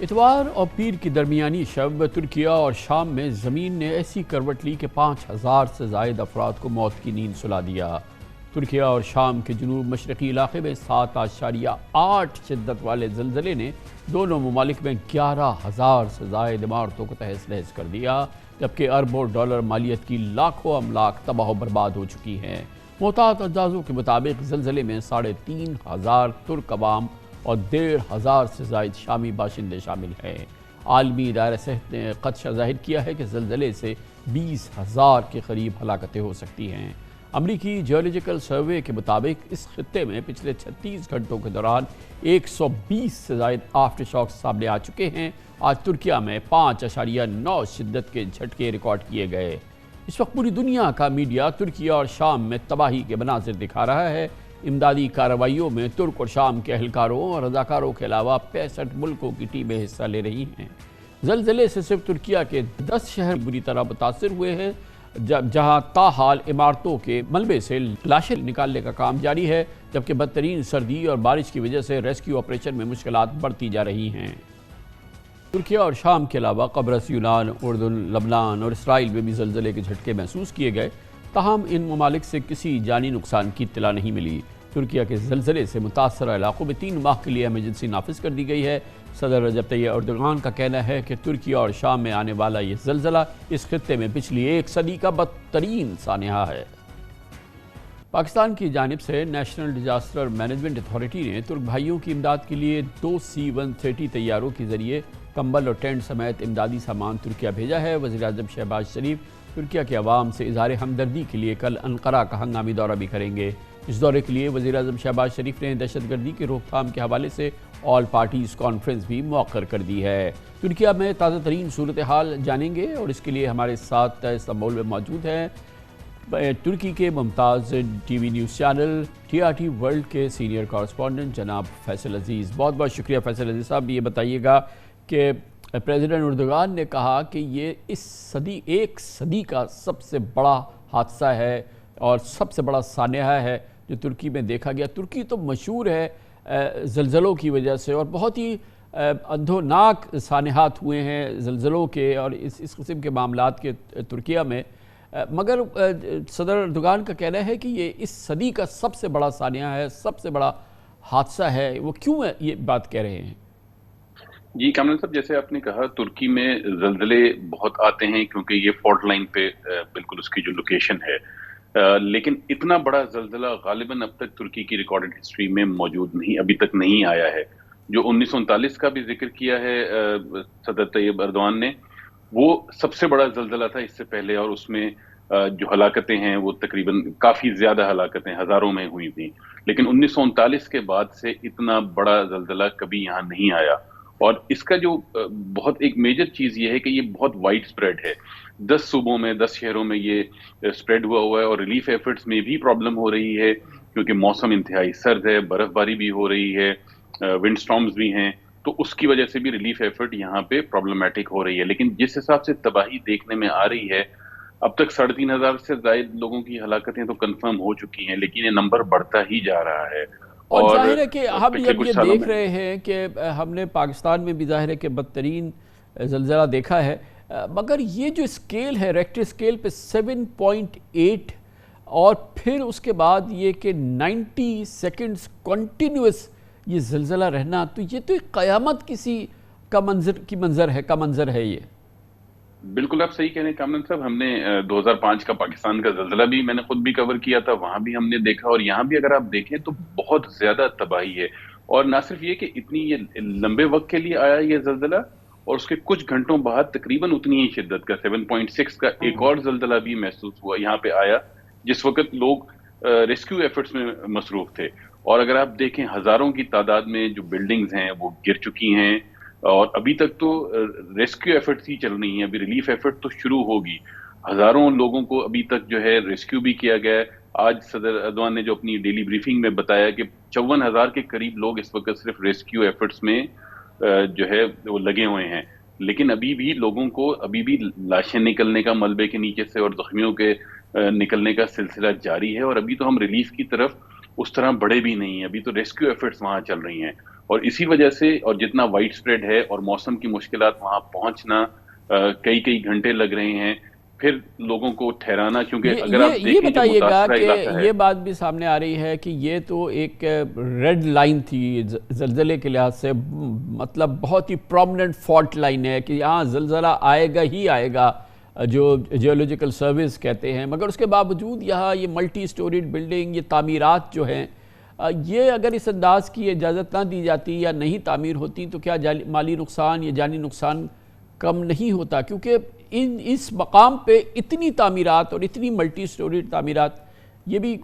اتوار اور پیر کی درمیانی شب ترکیہ اور شام میں زمین نے ایسی کروٹ لی کہ 5000 سے زائد افراد کو موت کی نیند سلا دیا۔ ترکیہ اور شام کے جنوب مشرقی علاقے میں 7.8 شدت والے زلزلے نے دونوں ممالک میں 11,000 سے زائد عمارتوں کو تہس نہس کر دیا، جبکہ اربوں ڈالر مالیت کی لاکھوں املاک تباہ و برباد ہو چکی ہیں۔ محتاط اندازوں کے مطابق زلزلے میں 3,500 ترک عوام اور 1,500 سے زائد شامی باشندے شامل ہیں۔ عالمی ادارہ صحت نے خدشہ ظاہر کیا ہے کہ زلزلے سے 20,000 کے قریب ہلاکتیں ہو سکتی ہیں۔ امریکی جیولوجیکل سروے کے مطابق اس خطے میں پچھلے 36 گھنٹوں کے دوران 120 سے زائد آفٹر شاکس سامنے آ چکے ہیں۔ آج ترکیہ میں 5.9 شدت کے جھٹکے ریکارڈ کیے گئے۔ اس وقت پوری دنیا کا میڈیا ترکیہ اور شام میں تباہی کے مناظر دکھا رہا ہے۔ امدادی کارروائیوں میں ترک اور شام کے اہلکاروں اور رضاکاروں کے علاوہ 65 ملکوں کی ٹیمیں حصہ لے رہی ہیں۔ زلزلے سے صرف ترکیہ کے 10 شہر بری طرح متاثر ہوئے ہیں، جہاں تاحال عمارتوں کے ملبے سے لاشیں نکالنے کا کام جاری ہے، جبکہ بدترین سردی اور بارش کی وجہ سے ریسکیو آپریشن میں مشکلات بڑھتی جا رہی ہیں۔ ترکیہ اور شام کے علاوہ قبرص، یونان، اردن، لبنان اور اسرائیل میں بھی زلزلے کے جھٹکے محسوس کیے گئے، تاہم ان ممالک سے کسی جانی نقصان کی اطلاع نہیں ملی۔ ترکیہ کے زلزلے سے متاثرہ علاقوں میں 3 ماہ کے لیے ایمرجنسی نافذ کر دی گئی ہے۔ صدر رجب طیب اردوغان کا کہنا ہے کہ ترکیہ اور شام میں آنے والا یہ زلزلہ اس خطے میں پچھلی 1 صدی کا بدترین سانحہ ہے۔ پاکستان کی جانب سے نیشنل ڈیزاسٹر مینجمنٹ اتھارٹی نے ترک بھائیوں کی امداد کے لیے 2 C-130 طیاروں کے ذریعے کمبل اور ٹینٹ سمیت امدادی سامان ترکیہ بھیجا ہے۔ وزیر اعظم شہباز شریف ترکیہ کے عوام سے اظہار ہمدردی کے لیے کل انقرہ کا ہنگامی دورہ بھی کریں گے۔ اس دورے کے لیے وزیر اعظم شہباز شریف نے دہشت گردی کی روک تھام کے حوالے سے آل پارٹیز کانفرنس بھی مؤخر کر دی ہے۔ ترکیہ میں تازہ ترین صورتحال جانیں گے اور اس کے لیے ہمارے ساتھ استنبول میں موجود ہیں ترکی کے ممتاز T V news channel TRT world کے سینئر کارسپونڈنٹ جناب فیصل عزیز۔ بہت بہت شکریہ فیصل عزیز صاحب۔ یہ بتائیے گا کہ پریزیڈنٹ اردوغان نے کہا کہ یہ اس صدی 1 صدی کا سب سے بڑا حادثہ ہے اور سب سے بڑا سانحہ ہے جو ترکی میں دیکھا گیا۔ ترکی تو مشہور ہے زلزلوں کی وجہ سے، اور بہت ہی اندھوناک سانحات ہوئے ہیں زلزلوں کے اور اس قسم کے معاملات کے ترکیہ میں، مگر صدر اردوغان کا کہنا ہے کہ یہ اس صدی کا سب سے بڑا سانحہ ہے، سب سے بڑا حادثہ ہے۔ وہ کیوں یہ بات کہہ رہے ہیں؟ جی کامران صاحب، جیسے آپ نے کہا ترکی میں زلزلے بہت آتے ہیں کیونکہ یہ فالٹ لائن پہ بالکل اس کی جو لوکیشن ہے، لیکن اتنا بڑا زلزلہ غالباً اب تک ترکی کی ریکارڈڈ ہسٹری میں موجود نہیں، ابھی تک نہیں آیا ہے۔ جو 1939 کا بھی ذکر کیا ہے صدر طیب اردوان نے، وہ سب سے بڑا زلزلہ تھا اس سے پہلے، اور اس میں جو ہلاکتیں ہیں وہ تقریباً کافی زیادہ ہلاکتیں ہزاروں میں ہوئی تھیں، لیکن 1939 کے بعد سے اتنا بڑا زلزلہ کبھی یہاں نہیں آیا۔ اور اس کا جو بہت ایک میجر چیز یہ ہے کہ یہ بہت وائڈ سپریڈ ہے، 10 صوبوں میں 10 شہروں میں یہ سپریڈ ہوا ہے، اور ریلیف ایفرٹس میں بھی پرابلم ہو رہی ہے کیونکہ موسم انتہائی سرد ہے، برف باری بھی ہو رہی ہے، ونڈ سٹارمز بھی ہیں، تو اس کی وجہ سے بھی ریلیف ایفرٹ یہاں پہ پرابلمٹک ہو رہی ہے۔ لیکن جس حساب سے تباہی دیکھنے میں آ رہی ہے، اب تک 3,500 سے زائد لوگوں کی ہلاکتیں تو کنفرم ہو چکی ہیں، لیکن یہ نمبر بڑھتا ہی جا رہا ہے۔ اور ظاہر ہے کہ ہم پچھلے جب کچھ یہ سالوں دیکھ میں رہے ہیں کہ ہم نے پاکستان میں بھی ظاہر ہے کہ بدترین زلزلہ دیکھا ہے، مگر یہ جو اسکیل ہے ریکٹر اسکیل پہ 7.8، اور پھر اس کے بعد یہ کہ 90 سیکنڈز کنٹینیوس یہ زلزلہ رہنا، تو یہ تو ایک قیامت کسی کا منظر ہے یہ۔ بالکل آپ صحیح کہہ رہے ہیں کامران صاحب، ہم نے 2005 کا پاکستان کا زلزلہ بھی میں نے خود بھی کور کیا تھا، وہاں بھی ہم نے دیکھا، اور یہاں بھی اگر آپ دیکھیں تو بہت زیادہ تباہی ہے۔ اور نہ صرف یہ کہ اتنی یہ لمبے وقت کے لیے آیا یہ زلزلہ، اور اس کے کچھ گھنٹوں بعد تقریباً اتنی ہی شدت کا 7.6 کا ایک اور زلزلہ بھی محسوس ہوا، یہاں پہ آیا، جس وقت لوگ ریسکیو ایفرٹس میں مصروف تھے۔ اور اگر آپ دیکھیں ہزاروں کی تعداد میں جو بلڈنگز ہیں وہ گر چکی ہیں، اور ابھی تک تو ریسکیو ایفرٹس ہی چل رہی ہیں، ابھی ریلیف ایفرٹ تو شروع ہوگی۔ ہزاروں لوگوں کو ابھی تک جو ہے ریسکیو بھی کیا گیا ہے۔ آج صدر اردوان نے جو اپنی ڈیلی بریفنگ میں بتایا کہ 54,000 کے قریب لوگ اس وقت صرف ریسکیو ایفرٹس میں جو ہے وہ لگے ہوئے ہیں، لیکن ابھی بھی لوگوں کو ابھی بھی لاشیں نکلنے کا ملبے کے نیچے سے اور زخمیوں کے نکلنے کا سلسلہ جاری ہے، اور ابھی تو ہم ریلیف کی طرف اس طرح بڑے بھی نہیں ہیں، ابھی تو ریسکیو ایفرٹس وہاں چل رہی ہیں۔ اور اسی وجہ سے اور جتنا وائڈ اسپریڈ ہے اور موسم کی مشکلات وہاں پہنچنا کئی کئی گھنٹے لگ رہے ہیں، پھر لوگوں کو ٹھہرانا، کیونکہ اگر آپ یہ دیکھیں جو بتائیے گا متاثرہ کہ علاقہ ہے۔ یہ بات بھی سامنے آ رہی ہے کہ یہ تو ایک ریڈ لائن تھی زلزلے کے لحاظ سے، مطلب بہت ہی پرومننٹ فالٹ لائن ہے کہ یہاں زلزلہ آئے گا ہی آئے گا، جو جیولوجیکل سروس کہتے ہیں، مگر اس کے باوجود یہاں یہ ملٹی سٹوریڈ بلڈنگ، یہ تعمیرات جو ہیں، یہ اگر اس انداز کی اجازت نہ دی جاتی یا نہیں تعمیر ہوتی تو کیا مالی نقصان یا جانی نقصان کم نہیں ہوتا؟ کیونکہ اس مقام پہ اتنی تعمیرات اور اتنی ملٹی سٹوریڈ تعمیرات، یہ بھی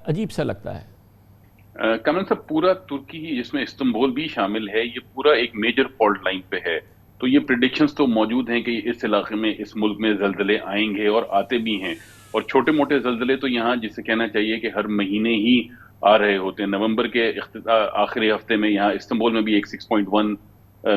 عجیب سا لگتا ہے۔ کامران صاحب، پورا ترکی جس میں استنبول بھی شامل ہے، یہ پورا ایک میجر فالٹ لائن پہ ہے، تو یہ پریڈکشنز تو موجود ہیں کہ اس علاقے میں، اس ملک میں زلزلے آئیں گے اور آتے بھی ہیں، اور چھوٹے موٹے زلزلے تو یہاں جسے کہنا چاہیے کہ ہر مہینے ہی آ رہے ہوتے ہیں۔ نومبر کے آخری ہفتے میں یہاں استنبول میں بھی ایک 6.1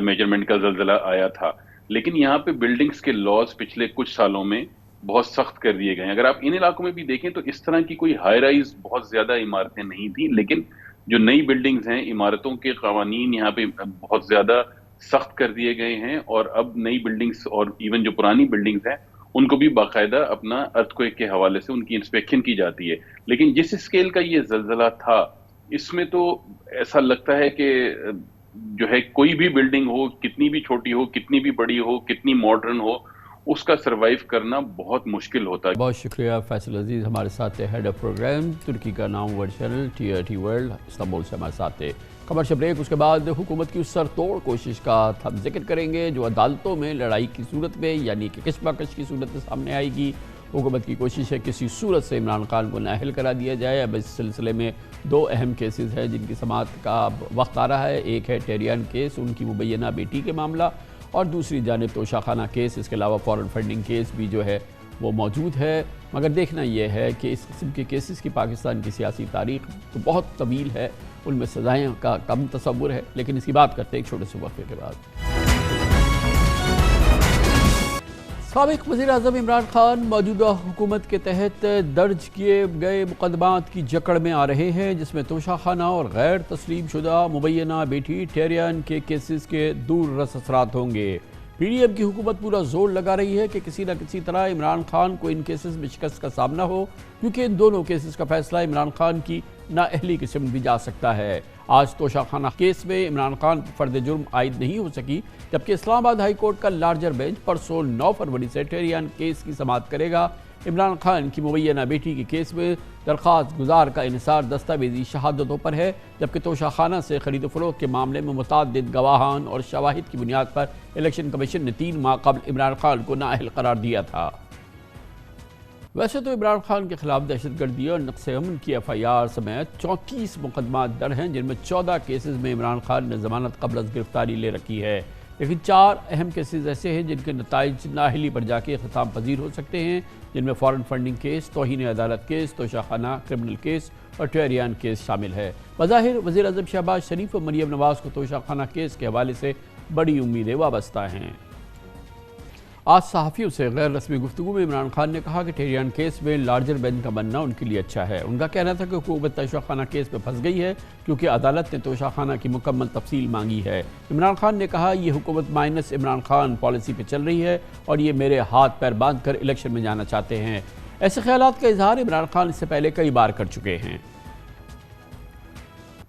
میجرمنٹ کا زلزلہ آیا تھا، لیکن یہاں پہ بلڈنگز کے لاز پچھلے کچھ سالوں میں بہت سخت کر دیے گئے ہیں۔ اگر آپ ان علاقوں میں بھی دیکھیں تو اس طرح کی کوئی ہائی رائز بہت زیادہ عمارتیں نہیں تھیں، لیکن جو نئی بلڈنگز ہیں، عمارتوں کے قوانین یہاں پہ بہت زیادہ سخت کر دیے گئے ہیں، اور اب نئی بلڈنگز اور ایون جو پرانی بلڈنگز ہیں ان کو بھی باقاعدہ اپنا ارتھکویک کے حوالے سے ان کی انسپیکشن کی جاتی ہے۔ لیکن جس اسکیل کا یہ زلزلہ تھا، اس میں تو ایسا لگتا ہے کہ جو ہے کوئی بھی بلڈنگ ہو، کتنی بھی چھوٹی ہو، کتنی بھی بڑی ہو، کتنی ماڈرن ہو، اس کا سروائیو کرنا بہت مشکل ہوتا ہے۔ بہت شکریہ فیصل عزیز، ہمارے ساتھ ہیڈ آف پروگرام ترکی کا نام world channel TRT world Istanbul سے ہمارے ساتھ تھے۔ کمرشل بریک، اس کے بعد حکومت کی اس سر توڑ کوشش کا ہم ذکر کریں گے جو عدالتوں میں لڑائی کی صورت میں، یعنی کہ کشمکش کی صورت میں سامنے آئے گی۔ حکومت کی کوشش ہے کسی صورت سے عمران خان کو نااہل کرا دیا جائے۔ اب اس سلسلے میں دو اہم کیسز ہیں جن کی سماعت کا وقت آ رہا ہے۔ ایک ہے ٹیریان کیس، ان کی مبینہ بیٹی کے معاملہ، اور دوسری جانب توشہ خانہ کیس، اس کے علاوہ فارن فنڈنگ کیس بھی جو ہے وہ موجود ہے۔ مگر دیکھنا یہ ہے کہ اس قسم کے کیسز کی پاکستان کی سیاسی تاریخ تو بہت طویل ہے، ان میں سزائیں کا کم تصور ہے، لیکن اس کی بات کرتے ہیں ایک چھوٹے سے وقفے کے بعد۔ سابق وزیر اعظم عمران خان موجودہ حکومت کے تحت درج کیے گئے مقدمات کی جکڑ میں آ رہے ہیں، جس میں توشہ خانہ اور غیر تسلیم شدہ مبینہ بیٹی ٹیریان کے کیسز کے دور رس اثرات ہوں گے۔ PDM کی حکومت پورا زور لگا رہی ہے کہ کسی نہ کسی طرح عمران خان کو ان کیسز میں شکست کا سامنا ہو، کیونکہ ان دونوں کیسز کا فیصلہ عمران خان کی نااہلی کی سمت بھی جا سکتا ہے۔ آج توشہ خانہ کیس میں عمران خان پر فرد جرم عائد نہیں ہو سکی، جبکہ اسلام آباد ہائی کورٹ کا لارجر بینچ پرسوں 9 فروری سے ٹیریان کیس کی سماعت کرے گا۔ عمران خان کی مبینہ بیٹی کے کیس میں درخواست گزار کا انحصار دستاویزی شہادتوں پر ہے، جبکہ توشہ خانہ سے خرید و فروخت کے معاملے میں متعدد گواہان اور شواہد کی بنیاد پر الیکشن کمیشن نے 3 ماہ قبل عمران خان کو نااہل قرار دیا تھا۔ ویسے تو عمران خان کے خلاف دہشت گردی اور نقص امن کی FIR سمیت 34 مقدمات درج ہیں، جن میں 14 کیسز میں عمران خان نے ضمانت قبل از گرفتاری لے رکھی ہے، لیکن 4 اہم کیسز ایسے ہیں جن کے نتائج نااہلی پر جا کے اختتام پذیر ہو سکتے ہیں، جن میں فارن فنڈنگ کیس، توہین عدالت کیس، توشہ خانہ کرمنل کیس اور ٹیریان کیس شامل ہے۔ بظاہر وزیر اعظم شہباز شریف اور مریم نواز کو توشہ خانہ کیس کے حوالے سے بڑی امیدیں وابستہ ہیں۔ آج صحافیوں سے غیر رسمی گفتگو میں عمران خان نے کہا کہ ٹیریان کیس میں لارجر بینچ کا بننا ان کے لیے اچھا ہے۔ ان کا کہنا تھا کہ حکومت توشہ خانہ کیس میں پھنس گئی ہے کیونکہ عدالت نے توشہ خانہ کی مکمل تفصیل مانگی ہے۔ عمران خان نے کہا یہ حکومت مائنس عمران خان پالیسی پہ چل رہی ہے اور یہ میرے ہاتھ پیر باندھ کر الیکشن میں جانا چاہتے ہیں۔ ایسے خیالات کا اظہار عمران خان اس سے پہلے کئی بار کر چکے ہیں۔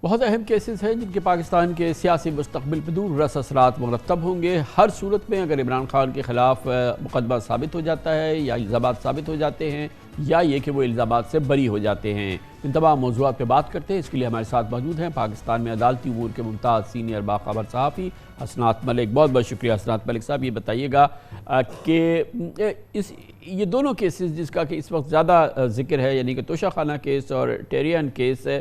بہت اہم کیسز ہیں جن کے پاکستان کے سیاسی مستقبل پر دور رس اثرات مرتب ہوں گے۔ ہر صورت میں اگر عمران خان کے خلاف مقدمہ ثابت ہو جاتا ہے یا الزامات ثابت ہو جاتے ہیں یا یہ کہ وہ الزامات سے بری ہو جاتے ہیں، ان تمام موضوعات پہ بات کرتے ہیں۔ اس کے لیے ہمارے ساتھ موجود ہیں پاکستان میں عدالتی امور کے ممتاز سینئر باخبر صحافی حسنات ملک۔ بہت بہت شکریہ حسنات ملک صاحب۔ یہ بتائیے گا کہ یہ دونوں کیسز جس کا کہ اس وقت زیادہ ذکر ہے، یعنی کہ توشہ خانہ کیس اور ٹیریان کیس ہے،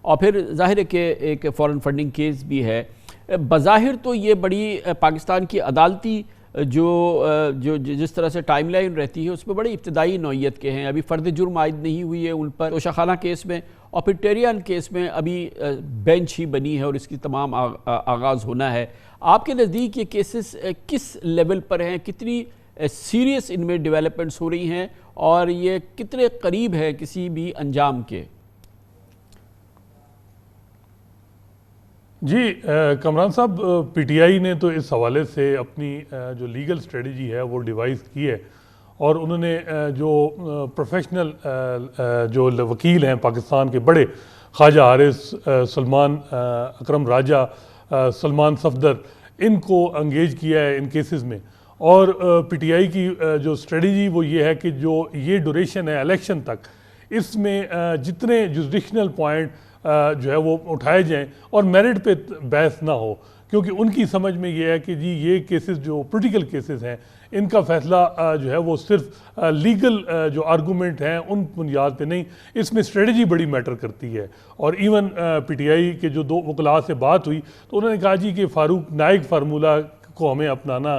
اور پھر ظاہر ہے کہ ایک فارن فنڈنگ کیس بھی ہے، بظاہر تو یہ بڑی پاکستان کی عدالتی جو جس طرح سے ٹائم لائن رہتی ہے اس میں بڑی ابتدائی نوعیت کے ہیں۔ ابھی فرد جرم عائد نہیں ہوئی ہے ان پر توشہ خانہ کیس میں، اور پھر ٹیریان کیس میں ابھی بینچ ہی بنی ہے اور اس کی تمام آغاز ہونا ہے۔ آپ کے نزدیک یہ کیسز کس لیول پر ہیں، کتنی سیریس ان میں ڈیولپمنٹس ہو رہی ہیں اور یہ کتنے قریب ہے کسی بھی انجام کے؟ جی کمران صاحب، پی ٹی آئی نے تو اس حوالے سے اپنی جو لیگل اسٹریٹجی ہے وہ ڈیوائز کی ہے، اور انہوں نے جو پروفیشنل جو وکیل ہیں پاکستان کے بڑے، خواجہ حارث، سلمان اکرم راجہ، سلمان صفدر، ان کو انگیج کیا ہے ان کیسز میں. اور پی ٹی آئی کی جو اسٹریٹجی وہ یہ ہے کہ جو یہ ڈوریشن ہے الیکشن تک، اس میں جتنے جوریڈکشنل پوائنٹ جو ہے وہ اٹھائے جائیں اور میرٹ پہ بحث نہ ہو، کیونکہ ان کی سمجھ میں یہ ہے کہ جی یہ کیسز جو پولیٹیکل کیسز ہیں ان کا فیصلہ جو ہے وہ صرف لیگل جو آرگومنٹ ہیں ان بنیاد پہ نہیں، اس میں اسٹریٹجی بڑی میٹر کرتی ہے. اور ایون پی ٹی آئی کے جو دو وکلاء سے بات ہوئی تو انہوں نے کہا جی کہ فاروق نائک فارمولہ کو ہمیں اپنانا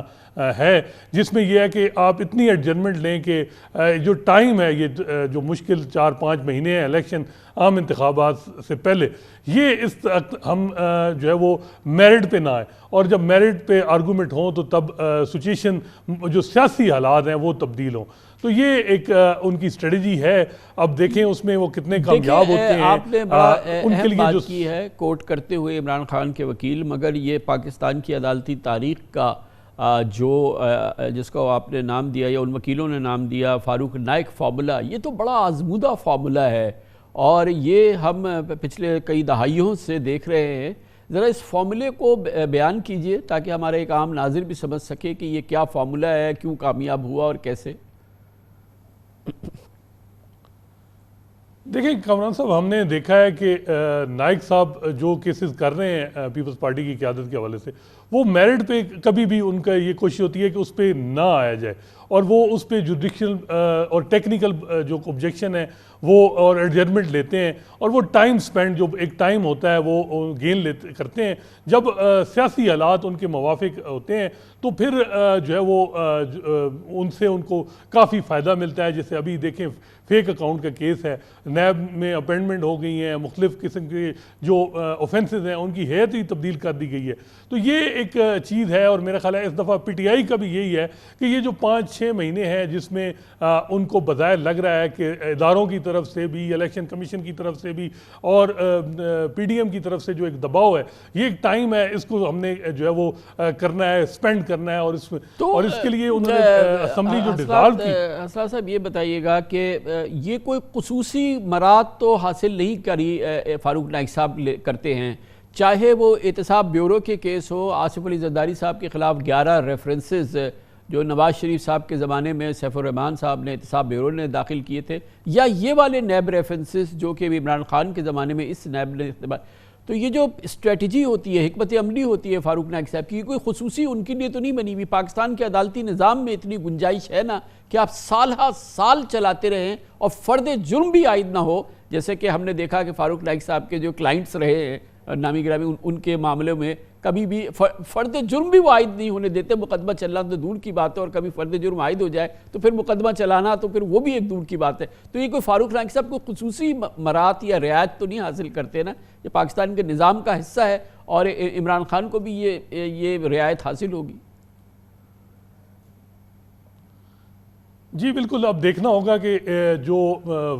ہے، جس میں یہ ہے کہ آپ اتنی ایڈجسٹمنٹ لیں کہ جو ٹائم ہے، یہ جو مشکل 4-5 مہینے ہیں الیکشن عام انتخابات سے پہلے، یہ اس ہم جو ہے وہ میرٹ پہ نہ آئے، اور جب میرٹ پہ آرگومنٹ ہوں تو تب سچویشن جو سیاسی حالات ہیں وہ تبدیل ہوں. تو یہ ایک ان کی اسٹریٹجی ہے. اب دیکھیں اس میں وہ کتنے کامیاب ہوتے ہیں. آپ نے بڑا ان کے اہم لیے بات جو کی ہے کوٹ کرتے ہوئے عمران خان کے وکیل، مگر یہ پاکستان کی عدالتی تاریخ کا جو جس کو آپ نے نام دیا یا ان وکیلوں نے نام دیا فاروق نائک فارمولہ، یہ تو بڑا آزمودہ فارمولہ ہے، اور یہ ہم پچھلے کئی دہائیوں سے دیکھ رہے ہیں. ذرا اس فارمولے کو بیان کیجئے تاکہ ہمارا ایک عام ناظر بھی سمجھ سکے کہ یہ کیا فارمولہ ہے، کیوں کامیاب ہوا اور کیسے. دیکھیں کامران صاحب، ہم نے دیکھا ہے کہ نائک صاحب جو کیسز کر رہے ہیں پیپلز پارٹی کی قیادت کے حوالے سے، وہ میرٹ پہ کبھی بھی ان کا یہ کوشش ہوتی ہے کہ اس پہ نہ آیا جائے، اور وہ اس پہ جوڈیشل اور ٹیکنیکل جو آبجیکشن ہے وہ اور ایڈجسٹمنٹ لیتے ہیں، اور وہ ٹائم سپینڈ جو ایک ٹائم ہوتا ہے وہ گین کرتے ہیں. جب سیاسی حالات ان کے موافق ہوتے ہیں تو پھر جو ہے وہ ان سے ان کو کافی فائدہ ملتا ہے. جیسے ابھی دیکھیں فیک اکاؤنٹ کا کیس ہے، نیب میں اپائنٹمنٹ ہو گئی ہیں، مختلف قسم کے جو اوفینسز ہیں ان کی حیت ہی تبدیل کر دی گئی ہے. تو یہ ایک چیز ہے، اور میرا خیال ہے اس دفعہ پی ٹی آئی کا بھی یہی ہے کہ یہ جو 5-6 مہینے ہیں جس میں ان کو بظاہر لگ رہا ہے کہ اداروں کی طرف سے بھی، الیکشن کمیشن کی طرف سے بھی، اور پی ڈی ایم کی طرف سے جو ایک دباؤ ہے، یہ ایک ٹائم ہے، اس کو ہم نے جو ہے وہ کرنا ہے، سپینڈ کرنا ہے. اور اس کے لیے انہوں نے اسمبلی جو ڈیزالو کی. اسرار صاحب یہ بتائیے گا کہ یہ کوئی خصوصی مراد تو حاصل نہیں کری فاروق نائک صاحب کرتے ہیں، چاہے وہ احتساب بیورو کے کیس ہو، آصف علی زرداری صاحب کے خلاف 11 ریفرنسز جو نواز شریف صاحب کے زمانے میں سیف الرحمان صاحب نے احتساب بیورو نے داخل کیے تھے، یا یہ والے نیب ریفرنسز جو کہ عمران خان کے زمانے میں اس نیب نے استعمال. تو یہ جو اسٹریٹجی ہوتی ہے، حکمت عملی ہوتی ہے فاروق نائک صاحب کی، کوئی خصوصی ان کے لیے تو نہیں بنی ہوئی. پاکستان کے عدالتی نظام میں اتنی گنجائش ہے نا کہ آپ سال ہا سال چلاتے رہیں اور فرد جرم بھی عائد نہ ہو. جیسے کہ ہم نے دیکھا کہ فاروق نائک صاحب کے جو کلائنٹس رہے ہیں نامی گرامی، ان کے معاملے میں کبھی بھی فرد جرم بھی وہ عائد نہیں ہونے دیتے. مقدمہ چلنا تو دور کی بات ہے، اور کبھی فرد جرم عائد ہو جائے تو پھر مقدمہ چلانا تو پھر وہ بھی ایک دور کی بات ہے. تو یہ کوئی فاروق نائک صاحب کو خصوصی مرات یا رعایت تو نہیں حاصل کرتے نا، یہ پاکستان کے نظام کا حصہ ہے، اور عمران خان کو بھی یہ رعایت حاصل ہوگی. جی بالکل. اب دیکھنا ہوگا کہ جو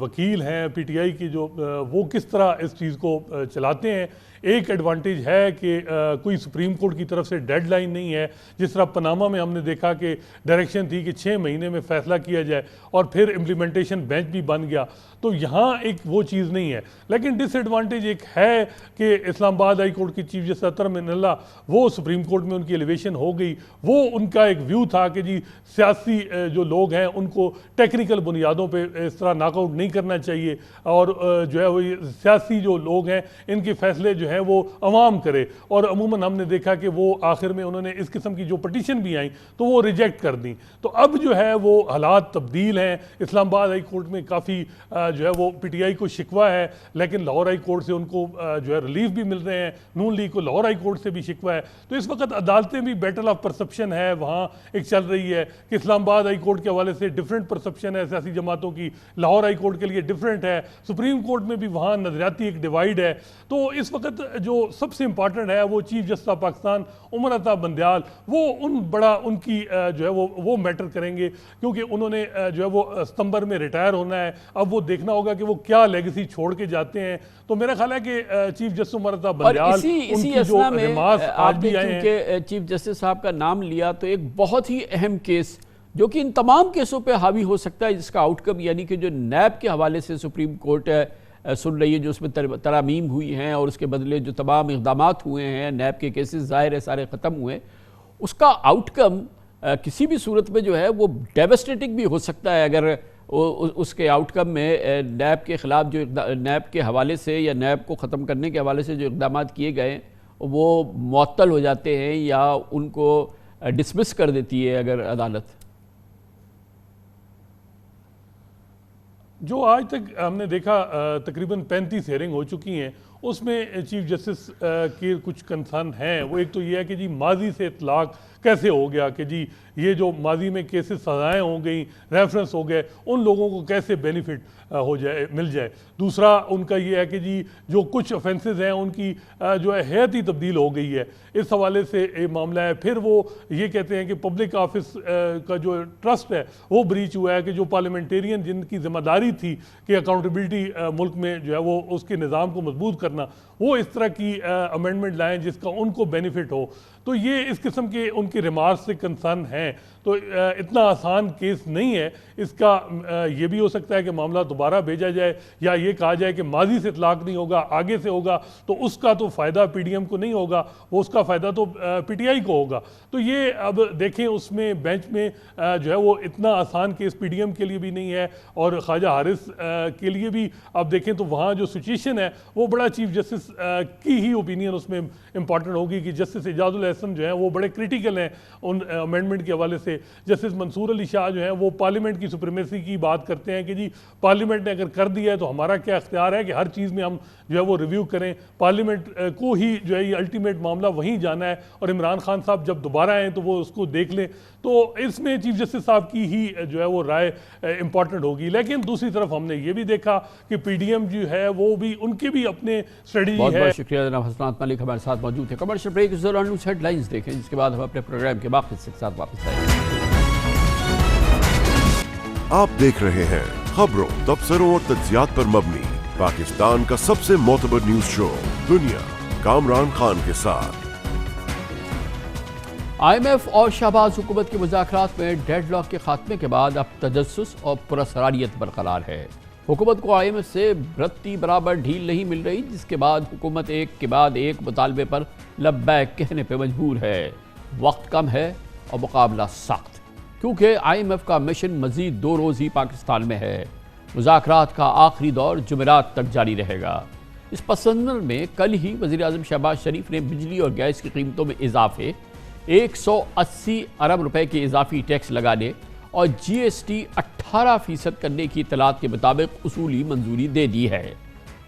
وکیل ہیں پی ٹی آئی کی جو وہ کس طرح اس چیز کو چلاتے ہیں. ایک ایڈوانٹیج ہے کہ کوئی سپریم کورٹ کی طرف سے ڈیڈ لائن نہیں ہے. جس طرح پناما میں ہم نے دیکھا کہ ڈائریکشن تھی کہ 6 مہینے میں فیصلہ کیا جائے، اور پھر امپلیمنٹیشن بینچ بھی بن گیا. تو یہاں ایک وہ چیز نہیں ہے. لیکن ڈس ایڈوانٹیج ایک ہے کہ اسلام آباد ہائی کورٹ کی چیف جسٹس اطہر من اللہ، وہ سپریم کورٹ میں ان کی ایلیویشن ہو گئی. وہ ان کا ایک ویو تھا کہ جی سیاسی جو لوگ ہیں ان کو ٹیکنیکل بنیادوں پہ اس طرح ناک آؤٹ نہیں کرنا چاہیے، اور جو ہے وہ سیاسی جو لوگ ہیں ان کے فیصلے جو ہیں وہ عوام کرے. اور عموماً ہم نے دیکھا کہ وہ آخر میں انہوں نے اس قسم کی جو پٹیشن بھی آئیں تو وہ ریجیکٹ کر دیں. تو اب جو ہے وہ حالات تبدیل ہیں. اسلام آباد ہائی کورٹ میں کافی جو ہے وہ پی ٹی آئی کو شکوہ ہے، لیکن لاہور ہائی کورٹ سے ان کو جو ہے ریلیف بھی مل رہے ہیں. نون لیگ کو لاہور ہائی کورٹ سے بھی شکوہ ہے. تو اس وقت عدالتیں بھی بیٹل آف پرسپشن ہے وہاں ایک چل رہی ہے کہ اسلام آباد ہائی کورٹ کے حوالے سے میں ڈفرینٹ پرسپشن ہے سیاسی جماعتوں کی، لاہور ہائی کورٹ کے لیے ڈفرینٹ ہے، سپریم کورٹ میں بھی وہاں نظریاتی ایک ڈیوائیڈ ہے. تو اس وقت جو سب سے امپارٹنٹ ہے وہ chief justice of Pakistan Umar Ata Bandial, وہ ان کی جو ہے وہ میٹر کریں گے، کیونکہ انہوں نے جو ہے وہ ستمبر میں ریٹائر ہونا ہے. اب وہ دیکھنا ہوگا کہ وہ کیا لیگیسی چھوڑ کے جاتے ہیں. تو میرا خیال ہے کہ چیف جسٹس عمر عطا بندیال، اسی اسنا میں آپ نے چونکہ چیف جسٹس صاحب کا نام لیا تو ایک بہت ہی اہم کیس جو کہ ان تمام کیسوں پہ حاوی ہو سکتا ہے، جس کا آؤٹ کم یعنی کہ جو نیب کے حوالے سے سپریم کورٹ سن رہی ہے، جو اس میں ترامیم ہوئی ہیں اور اس کے بدلے جو تمام اقدامات ہوئے ہیں، نیب کے کیسز ظاہر ہے سارے ختم ہوئے، اس کا آؤٹ کم کسی بھی صورت میں جو ہے وہ ڈیوسٹیٹنگ بھی ہو سکتا ہے اگر اس کے آؤٹ کم میں نیب کے خلاف جو نیب کے حوالے سے یا نیب کو ختم کرنے کے حوالے سے جو اقدامات کیے گئے وہ معطل ہو جاتے ہیں یا ان کو ڈسمس کر دیتی ہے اگر عدالت. جو آج تک ہم نے دیکھا تقریباً 35 ہیئرنگ ہو چکی ہیں، اس میں چیف جسٹس کے کچھ کنسرن ہیں. وہ ایک تو یہ ہے کہ جی ماضی سے اطلاق کیسے ہو گیا، کہ جی یہ جو ماضی میں کیسز سزائیں ہو گئیں، ریفرنس ہو گئے، ان لوگوں کو کیسے بینیفٹ مل جائے. دوسرا ان کا یہ ہے کہ جی جو کچھ افینسز ہیں ان کی جو ہے حیت ہی تبدیل ہو گئی ہے، اس حوالے سے یہ معاملہ ہے. پھر وہ یہ کہتے ہیں کہ پبلک آفس کا جو ٹرسٹ ہے وہ بریچ ہوا ہے، کہ جو پارلیمنٹیرین جن کی ذمہ داری تھی کہ اکاؤنٹیبلٹی ملک میں جو ہے وہ اس کے نظام کو مضبوط کرنا، وہ اس طرح کی امینڈمنٹ لائیں جس کا ان کو بینیفٹ ہو. تو یہ اس قسم کے ان کے ریمارکس سے کنسرن ہیں. تو اتنا آسان کیس نہیں ہے اس کا. یہ بھی ہو سکتا ہے کہ معاملہ دوبارہ بھیجا جائے یا یہ کہا جائے کہ ماضی سے اطلاق نہیں ہوگا، آگے سے ہوگا، تو اس کا تو فائدہ پی ڈی ایم کو نہیں ہوگا، وہ اس کا فائدہ تو پی ٹی آئی کو ہوگا. تو یہ اب دیکھیں اس میں بینچ میں جو ہے وہ اتنا آسان کیس پی ڈی ایم کے لیے بھی نہیں ہے اور خواجہ حارث کے لیے بھی. اب دیکھیں تو وہاں جو سچویشن ہے وہ بڑا چیف جسٹس کی ہی اوپینین اس میں امپورٹنٹ ہوگی کہ جسٹس اعجاز الحسن جو ہیں وہ بڑے کریٹیکل ہیں ان امینڈمنٹ کے حوالے سے. جسٹس منصور علی شاہ جو ہیں وہ پارلیمنٹ کی سپریمیسی کی بات کرتے ہیں کہ جی پارلیمنٹ نے اگر کر دیا ہے تو ہمارا کیا اختیار ہے کہ ہر چیز میں ہم جو ہے وہ ریویو کریں. پارلیمنٹ کو ہی جو ہے یہ الٹیمیٹ معاملہ وہیں جانا ہے اور عمران خان صاحب جب دوبارہ آئیں تو وہ اس کو دیکھ لیں. تو اس میں چیف جسٹس صاحب کی ہی جو ہے وہ رائے امپورٹنٹ ہوگی. لیکن دوسری طرف ہم نے یہ بھی دیکھا کہ پی ڈی ایم جو ہے وہ بھی ان کے بھی اپنے اسٹریٹجی ہے. بہت بہت شکریہ جناب حسنات ملک ہمارے ساتھ موجود ہیں. کمرشل بریک اس دوران نیوز ہیڈ لائنز دیکھیں، جس کے بعد ہم اپنے پروگرام کے باقی حصے کے ساتھ واپس آئیں گے. آپ دیکھ رہے ہیں خبروں، تبصروں اور تجزیات پر مبنی پاکستان کا سب سے معتبر نیوز شو دنیا، کامران خان کے ساتھ. آئی ایم ایف اور شہباز حکومت کے مذاکرات میں ڈیڈ لاک کے خاتمے کے بعد اب تجسس اور پراسراریت برقرار ہے. حکومت کو آئی ایم ایف سے رتی برابر ڈھیل نہیں مل رہی، جس کے بعد حکومت ایک کے بعد ایک مطالبے پر لبیک کہنے پہ مجبور ہے. وقت کم ہے اور مقابلہ سخت، کیونکہ آئی ایم ایف کا مشن مزید 2 روز ہی پاکستان میں ہے. مذاکرات کا آخری دور جمعرات تک جاری رہے گا. اس پس منظر میں کل ہی وزیراعظم شہباز شریف نے بجلی اور گیس کی قیمتوں میں اضافے، 180 ارب روپے کے اضافی ٹیکس لگانے اور جی ایس ٹی 18% کرنے کی اطلاعات کے مطابق اصولی منظوری دے دی ہے.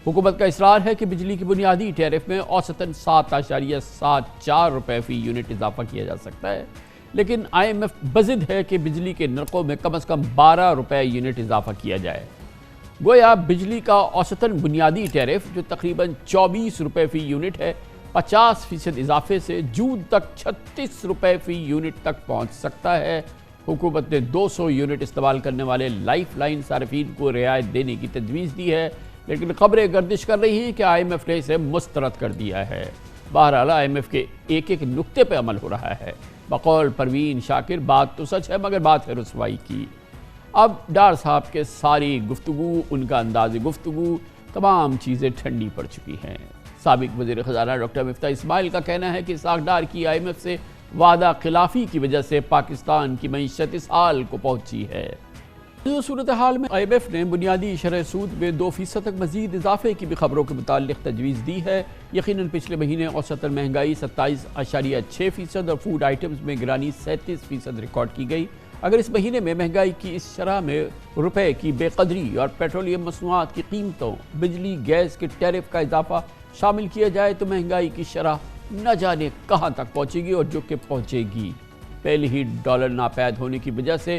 حکومت کا اصرار ہے کہ بجلی کی بنیادی ٹیرف میں اوسطاً 7.74 روپے فی یونٹ اضافہ کیا جا سکتا ہے، لیکن آئی ایم ایف بضد ہے کہ بجلی کے نرخوں میں کم از کم 12 روپے یونٹ اضافہ کیا جائے. گویا بجلی کا اوسطاً بنیادی ٹیرف جو تقریباً 24 روپے فی یونٹ ہے، 50% اضافے سے جون تک 36 روپے فی یونٹ تک پہنچ سکتا ہے. حکومت نے 200 یونٹ استعمال کرنے والے لائف لائن صارفین کو رعایت دینے کی تجویز دی ہے، لیکن خبریں گردش کر رہی ہیں کہ آئی ایم ایف نے اسے مسترد کر دیا ہے. بہرحال آئی ایم ایف کے ایک نقطے پہ عمل ہو رہا ہے. بقول پروین شاکر بات تو سچ ہے مگر بات ہے رسوائی کی. اب ڈار صاحب کے ساری گفتگو، ان کا انداز گفتگو، تمام چیزیں ٹھنڈی پڑ چکی ہیں. سابق وزیر خزانہ ڈاکٹر مفتاح اسماعیل کا کہنا ہے کہ اسحاق ڈار کی آئی ایم ایف سے وعدہ خلافی کی وجہ سے پاکستان کی معیشت اس حال کو پہنچی ہے. صورتحال میں آئی ایم ایف نے بنیادی شرح سود میں 2% تک مزید اضافے کی بھی خبروں کے متعلق تجویز دی ہے. یقیناً پچھلے مہینے اوسطاً مہنگائی 27.6% اور فوڈ آئٹمز میں گرانی 37% ریکارڈ کی گئی. اگر اس مہینے میں مہنگائی کی اس شرح میں روپے کی بے قدری اور پیٹرولیم مصنوعات کی قیمتوں، بجلی گیس کے ٹیرف کا اضافہ شامل کیا جائے تو مہنگائی کی شرح نہ جانے کہاں تک پہنچے گی اور جو کہ پہنچے گی. پہلے ہی ڈالر ناپید ہونے کی وجہ سے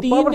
3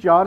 4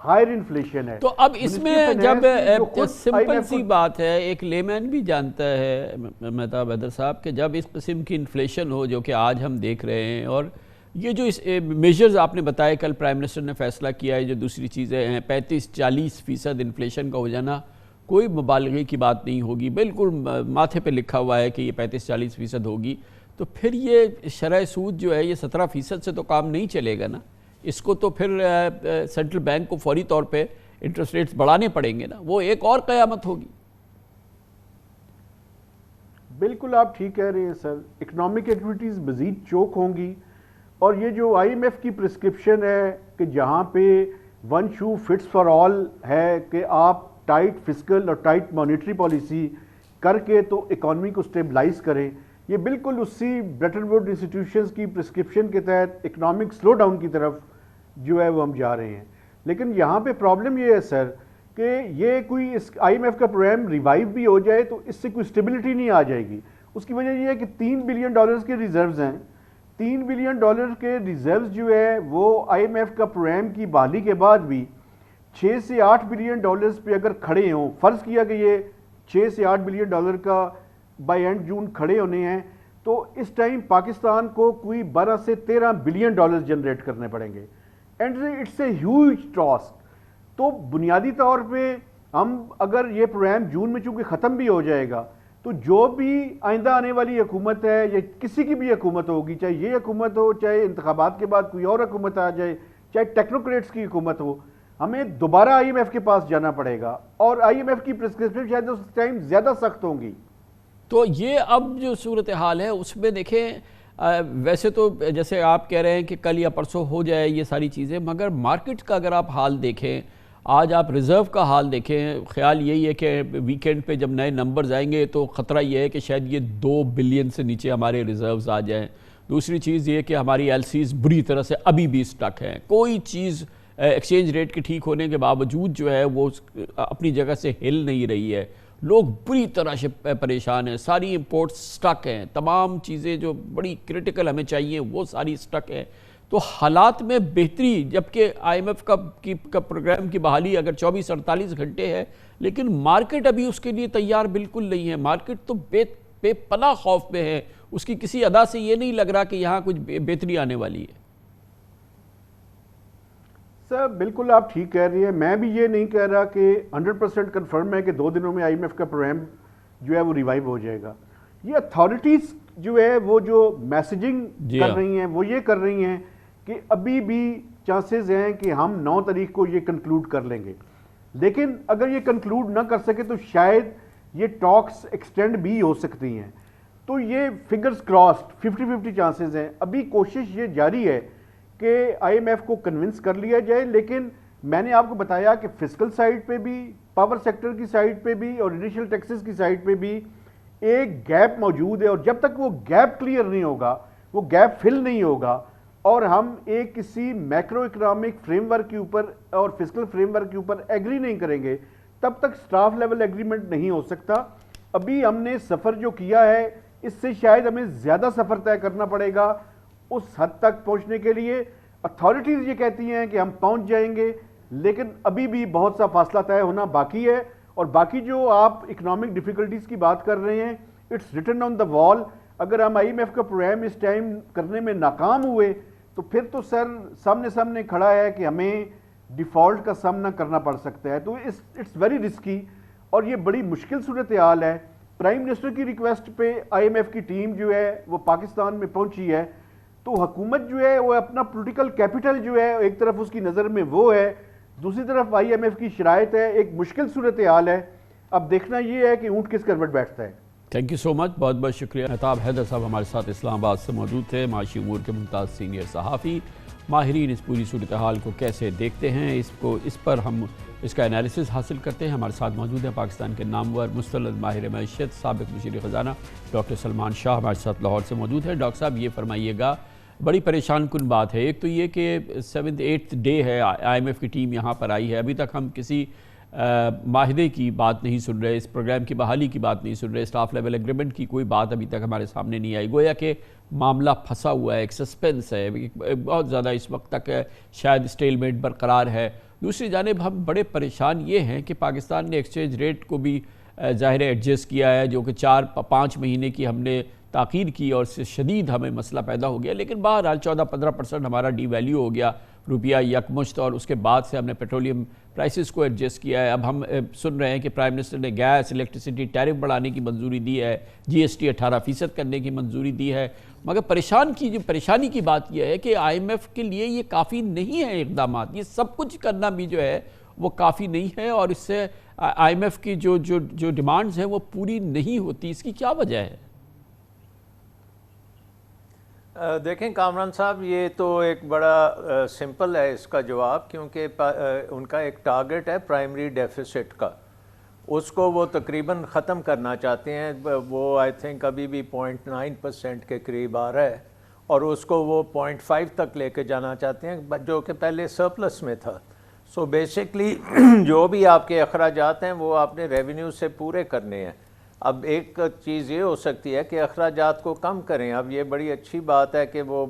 ہائر انفلیشن ہے. تو اب اس میں جب سمپل سی بات ہے، ایک لیمین بھی جانتا ہے مہتاب حیدر صاحب کہ جب اس قسم کی انفلیشن ہو جو کہ آج ہم دیکھ رہے ہیں، اور یہ جو میجرز آپ نے بتائے کل پرائم منسٹر نے فیصلہ کیا ہے، جو دوسری چیزیں ہیں 35-40% انفلیشن کا ہو جانا کوئی مبالغے کی بات نہیں ہوگی، بالکل ماتھے پہ لکھا ہوا ہے کہ یہ 35-40% ہوگی، تو پھر یہ شرح سود جو ہے یہ 17% سے تو کام نہیں چلے گا نا. اس کو تو پھر سینٹرل بینک کو فوری طور پہ انٹرسٹ ریٹس بڑھانے پڑیں گے نا، وہ ایک اور قیامت ہوگی. بالکل آپ ٹھیک کہہ رہے ہیں سر، اکنامک ایکٹیویٹیز مزید چوک ہوں گی، اور یہ جو آئی ایم ایف کی پرسکرپشن ہے کہ جہاں پہ ون شو فٹس فار آل ہے کہ آپ ٹائٹ فسکل اور ٹائٹ مانیٹری پالیسی کر کے تو اکانومی کو سٹیبلائز کریں، یہ بالکل اسی برٹن ووڈ انسٹیٹیوشنز کی پرسکرپشن کے تحت اکنامک سلو ڈاؤن کی طرف جو ہے وہ ہم جا رہے ہیں. لیکن یہاں پہ پرابلم یہ ہے سر کہ یہ کوئی اس آئی ایم ایف کا پروگرام ریوائیو بھی ہو جائے تو اس سے کوئی اسٹیبلٹی نہیں آ جائے گی. اس کی وجہ یہ ہے کہ $3 بلین کے ریزروز ہیں. $3 بلین کے ریزروز جو ہے وہ آئی ایم ایف کا پروگرام کی بحالی کے بعد بھی 6 سے 8 بلین ڈالرز پہ اگر کھڑے ہوں، فرض کیا کہ یہ 6 سے 8 بلین ڈالر کا بائی اینڈ جون کھڑے ہونے ہیں، تو اس ٹائم پاکستان کو کوئی 12 سے 13 بلین ڈالرز جنریٹ کرنے پڑیں گے، and it's a huge task. تو بنیادی طور پہ ہم اگر یہ پروگرام جون میں چونکہ ختم بھی ہو جائے گا تو جو بھی آئندہ آنے والی حکومت ہے یا کسی کی بھی حکومت ہوگی، چاہے یہ حکومت ہو، چاہے انتخابات کے بعد کوئی اور حکومت آ جائے، چاہے ٹیکنوکریٹس کی حکومت ہو، ہمیں دوبارہ آئی ایم ایف کے پاس جانا پڑے گا، اور آئی ایم ایف کی پرسکرپشن شاید اس ٹائم زیادہ سخت ہوں گی. تو یہ اب جو صورتحال ہے اس میں دیکھیں ویسے تو جیسے آپ کہہ رہے ہیں کہ کل یا پرسوں ہو جائے یہ ساری چیزیں، مگر مارکیٹ کا اگر آپ حال دیکھیں، آج آپ ریزرو کا حال دیکھیں، خیال یہی ہے کہ ویکینڈ پہ جب نئے نمبرز آئیں گے تو خطرہ یہ ہے کہ شاید یہ 2 بلین سے نیچے ہمارے ریزروز آ جائیں. دوسری چیز یہ کہ ہماری ایل سیز بری طرح سے ابھی بھی سٹک ہیں، کوئی چیز ایکسچینج ریٹ کے ٹھیک ہونے کے باوجود جو ہے وہ اپنی جگہ سے ہل نہیں رہی ہے. لوگ بری طرح سے پریشان ہیں، ساری امپورٹس سٹک ہیں، تمام چیزیں جو بڑی کرٹیکل ہمیں چاہیے وہ ساری سٹک ہیں. تو حالات میں بہتری، جبکہ آئی ایم ایف کا پروگرام کی بحالی اگر 24-48 گھنٹے ہے، لیکن مارکیٹ ابھی اس کے لیے تیار بالکل نہیں ہے. مارکیٹ تو بے پناہ خوف میں ہے، اس کی کسی ادا سے یہ نہیں لگ رہا کہ یہاں کچھ بہتری آنے والی ہے. سر بالکل آپ ٹھیک کہہ رہی ہیں، میں بھی یہ نہیں کہہ رہا کہ 100% کنفرم ہے کہ 2 دنوں میں آئی ایم ایف کا پروگرام جو ہے وہ ریوائیو ہو جائے گا. یہ اتھارٹیز جو ہے وہ جو میسیجنگ کر رہی ہیں وہ یہ کر رہی ہیں کہ ابھی بھی چانسز ہیں کہ ہم 9 تاریخ کو یہ کنکلوڈ کر لیں گے، لیکن اگر یہ کنکلوڈ نہ کر سکے تو شاید یہ ٹاکس ایکسٹینڈ بھی ہو سکتی ہیں. تو یہ فگرز کراسڈ 50-50 چانسز ہیں. ابھی کوشش یہ جاری ہے کہ آئی ایم ایف کو کنونس کر لیا جائے، لیکن میں نے آپ کو بتایا کہ فسکل سائڈ پہ بھی، پاور سیکٹر کی سائڈ پہ بھی اور انیشل ٹیکسز کی سائڈ پہ بھی ایک گیپ موجود ہے، اور جب تک وہ گیپ کلیئر نہیں ہوگا، وہ گیپ فل نہیں ہوگا، اور ہم ایک کسی میکرو اکنامک فریم ورک کے اوپر اور فسکل فریم ورک کے اوپر ایگری نہیں کریں گے، تب تک سٹاف لیول ایگریمنٹ نہیں ہو سکتا. ابھی ہم نے سفر جو کیا ہے اس سے شاید ہمیں زیادہ سفر طے کرنا پڑے گا اس حد تک پہنچنے کے لیے. اتھارٹیز یہ کہتی ہیں کہ ہم پہنچ جائیں گے، لیکن ابھی بھی بہت سا فاصلہ طے ہونا باقی ہے. اور باقی جو آپ اکنامک ڈیفیکلٹیز کی بات کر رہے ہیں، اٹس ریٹن آن دا وال. اگر ہم آئی ایم ایف کا پروگرام اس ٹائم کرنے میں ناکام ہوئے تو پھر تو سر سامنے کھڑا ہے کہ ہمیں ڈیفالٹ کا سامنا کرنا پڑ سکتا ہے. تو اٹس ویری رسکی اور یہ بڑی مشکل صورتحال ہے. پرائم منسٹر کی ریکویسٹ پہ آئی ایم ایف کی ٹیم جو ہے وہ پاکستان میں پہنچی ہے، تو حکومت جو ہے وہ اپنا پولیٹیکل کیپٹل جو ہے ایک طرف اس کی نظر میں وہ ہے، دوسری طرف آئی ایم ایف کی شرائط ہے. ایک مشکل صورتحال ہے. اب دیکھنا یہ ہے کہ اونٹ کس کروٹ بیٹھتا ہے. تھینک یو سو مچ، بہت بہت شکریہ. مہتاب حیدر صاحب ہمارے ساتھ اسلام آباد سے موجود تھے، معاشی امور کے ممتاز سینئر صحافی. ماہرین اس پوری صورتحال کو کیسے دیکھتے ہیں، اس پر ہم اس کا انالیسس حاصل کرتے ہیں. ہمارے ساتھ موجود ہیں پاکستان کے نامور مستند ماہر معیشت سابق مشیر خزانہ ڈاکٹر سلمان شاہ ہمارے ساتھ لاہور سے موجود ہیں. ڈاکٹر صاحب یہ فرمائیے گا، بڑی پریشان کن بات ہے. ایک تو یہ کہ 7th 8th ڈے ہے آئی ایم ایف کی ٹیم یہاں پر آئی ہے، ابھی تک ہم کسی معاہدے کی بات نہیں سن رہے, اس پروگرام کی بحالی کی بات نہیں سن رہے, اسٹاف لیول ایگریمنٹ کی کوئی بات ابھی تک ہمارے سامنے نہیں آئی. گویا کہ معاملہ پھنسا ہوا ہے, ایک سسپینس ہے, بہت زیادہ اس وقت تک شاید اسٹیل میٹ برقرار ہے. دوسری جانب ہم بڑے پریشان یہ ہیں کہ پاکستان نے ایکسچینج ریٹ کو بھی ظاہر ایڈجسٹ کیا ہے, جو کہ 4-5 مہینے کی ہم نے تاخیر کی اور اس سے شدید ہمیں مسئلہ پیدا ہو گیا. لیکن بہرحال 14-15% ہمارا ڈی ویلیو ہو گیا روپیہ یکمشت, اور اس کے بعد سے ہم نے پیٹرولیم پرائسز کو ایڈجسٹ کیا ہے. اب ہم سن رہے ہیں کہ پرائم منسٹر نے گیس الیکٹریسٹی ٹیرف بڑھانے کی منظوری دی ہے, جی ایس ٹی 18% کرنے کی منظوری دی ہے. مگر پریشانی کی بات یہ ہے کہ آئی ایم ایف کے لیے یہ کافی نہیں ہے اقدامات, یہ سب کچھ کرنا بھی جو ہے وہ کافی نہیں ہے, اور اس سے آئی ایم ایف کی جو ڈیمانڈز ہیں وہ پوری نہیں ہوتی. اس کی کیا وجہ ہے؟ دیکھیں کامران صاحب, یہ تو ایک بڑا سمپل ہے اس کا جواب, کیونکہ ان کا ایک ٹارگٹ ہے پرائمری ڈیفیسٹ کا, اس کو وہ تقریباً ختم کرنا چاہتے ہیں. وہ آئی تھنک ابھی بھی 0.9% کے قریب آ رہا ہے, اور اس کو وہ 0.5 تک لے کے جانا چاہتے ہیں, جو کہ پہلے سرپلس میں تھا. سو بیسکلی جو بھی آپ کے اخراجات ہیں وہ آپ نے ریونیو سے پورے کرنے ہیں. اب ایک چیز یہ ہو سکتی ہے کہ اخراجات کو کم کریں. اب یہ بڑی اچھی بات ہے کہ وہ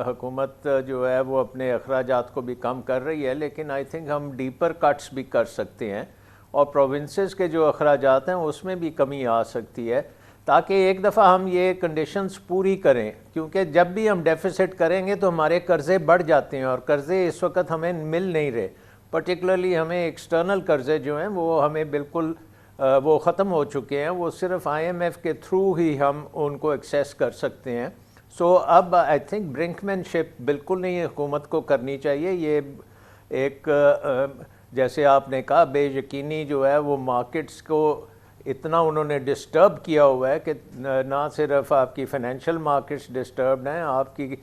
حکومت جو ہے وہ اپنے اخراجات کو بھی کم کر رہی ہے, لیکن آئی تھنک ہم ڈیپر کٹس بھی کر سکتے ہیں, اور پروونسز کے جو اخراجات ہیں اس میں بھی کمی آ سکتی ہے, تاکہ ایک دفعہ ہم یہ کنڈیشنز پوری کریں. کیونکہ جب بھی ہم ڈیفیسٹ کریں گے تو ہمارے قرضے بڑھ جاتے ہیں, اور قرضے اس وقت ہمیں مل نہیں رہے. پرٹیکولرلی ہمیں ایکسٹرنل قرضے جو ہیں وہ ہمیں بالکل وہ ختم ہو چکے ہیں, وہ صرف آئی ایم ایف کے تھرو ہی ہم ان کو ایکسیس کر سکتے ہیں. سو اب آئی تھنک برنکمین شپ بالکل نہیں حکومت کو کرنی چاہیے. یہ ایک جیسے آپ نے کہا بے یقینی جو ہے وہ مارکیٹس کو اتنا انہوں نے ڈسٹرب کیا ہوا ہے کہ نہ صرف آپ کی فائنینشیل مارکیٹس ڈسٹربڈ ہیں, آپ کی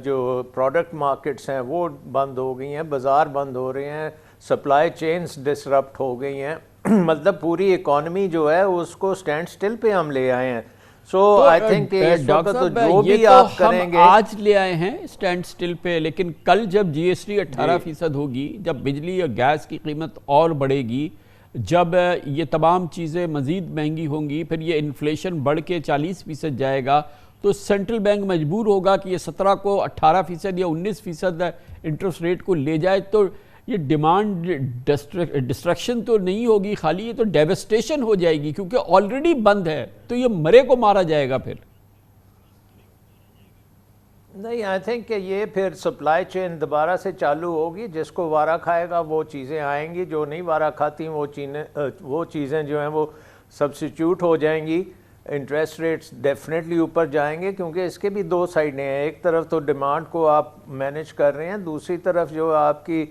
جو پروڈکٹ مارکیٹس ہیں وہ بند ہو گئی ہیں, بازار بند ہو رہے ہیں, سپلائی چینز ڈسرپٹ ہو گئی ہیں. مطلب پوری اکانومی جو ہے اس کو سٹینڈ سٹل پہ ہم لے آئے ہیں. سو آئی تھنک اس وقت تو جو بھی آپ کریں گے آج لے آئے ہیں سٹینڈ سٹل پہ, لیکن کل جب جی ایس ٹی 18% ہوگی, جب بجلی اور گیس کی قیمت اور بڑھے گی, جب یہ تمام چیزیں مزید مہنگی ہوں گی, پھر یہ انفلیشن بڑھ کے 40% جائے گا, تو سینٹرل بینک مجبور ہوگا کہ یہ 17 کو 18% یا 19% انٹرسٹ ریٹ کو لے جائے. تو یہ ڈیمانڈ ڈسٹرکشن تو نہیں ہوگی خالی, یہ تو ڈیوسٹیشن ہو جائے گی, کیونکہ آلریڈی بند ہے, تو یہ مرے کو مارا جائے گا. پھر نہیں, آئی تھنک کہ یہ پھر سپلائی چین دوبارہ سے چالو ہوگی, جس کو وارہ کھائے گا وہ چیزیں آئیں گی, جو نہیں وارہ کھاتی وہ چیزیں جو ہیں وہ سبسٹیوٹ ہو جائیں گی. انٹرسٹ ریٹس ڈیفینیٹلی اوپر جائیں گے, کیونکہ اس کے بھی دو سائڈیں ہیں. ایک طرف تو ڈیمانڈ کو آپ مینیج کر رہے ہیں, دوسری طرف جو آپ کی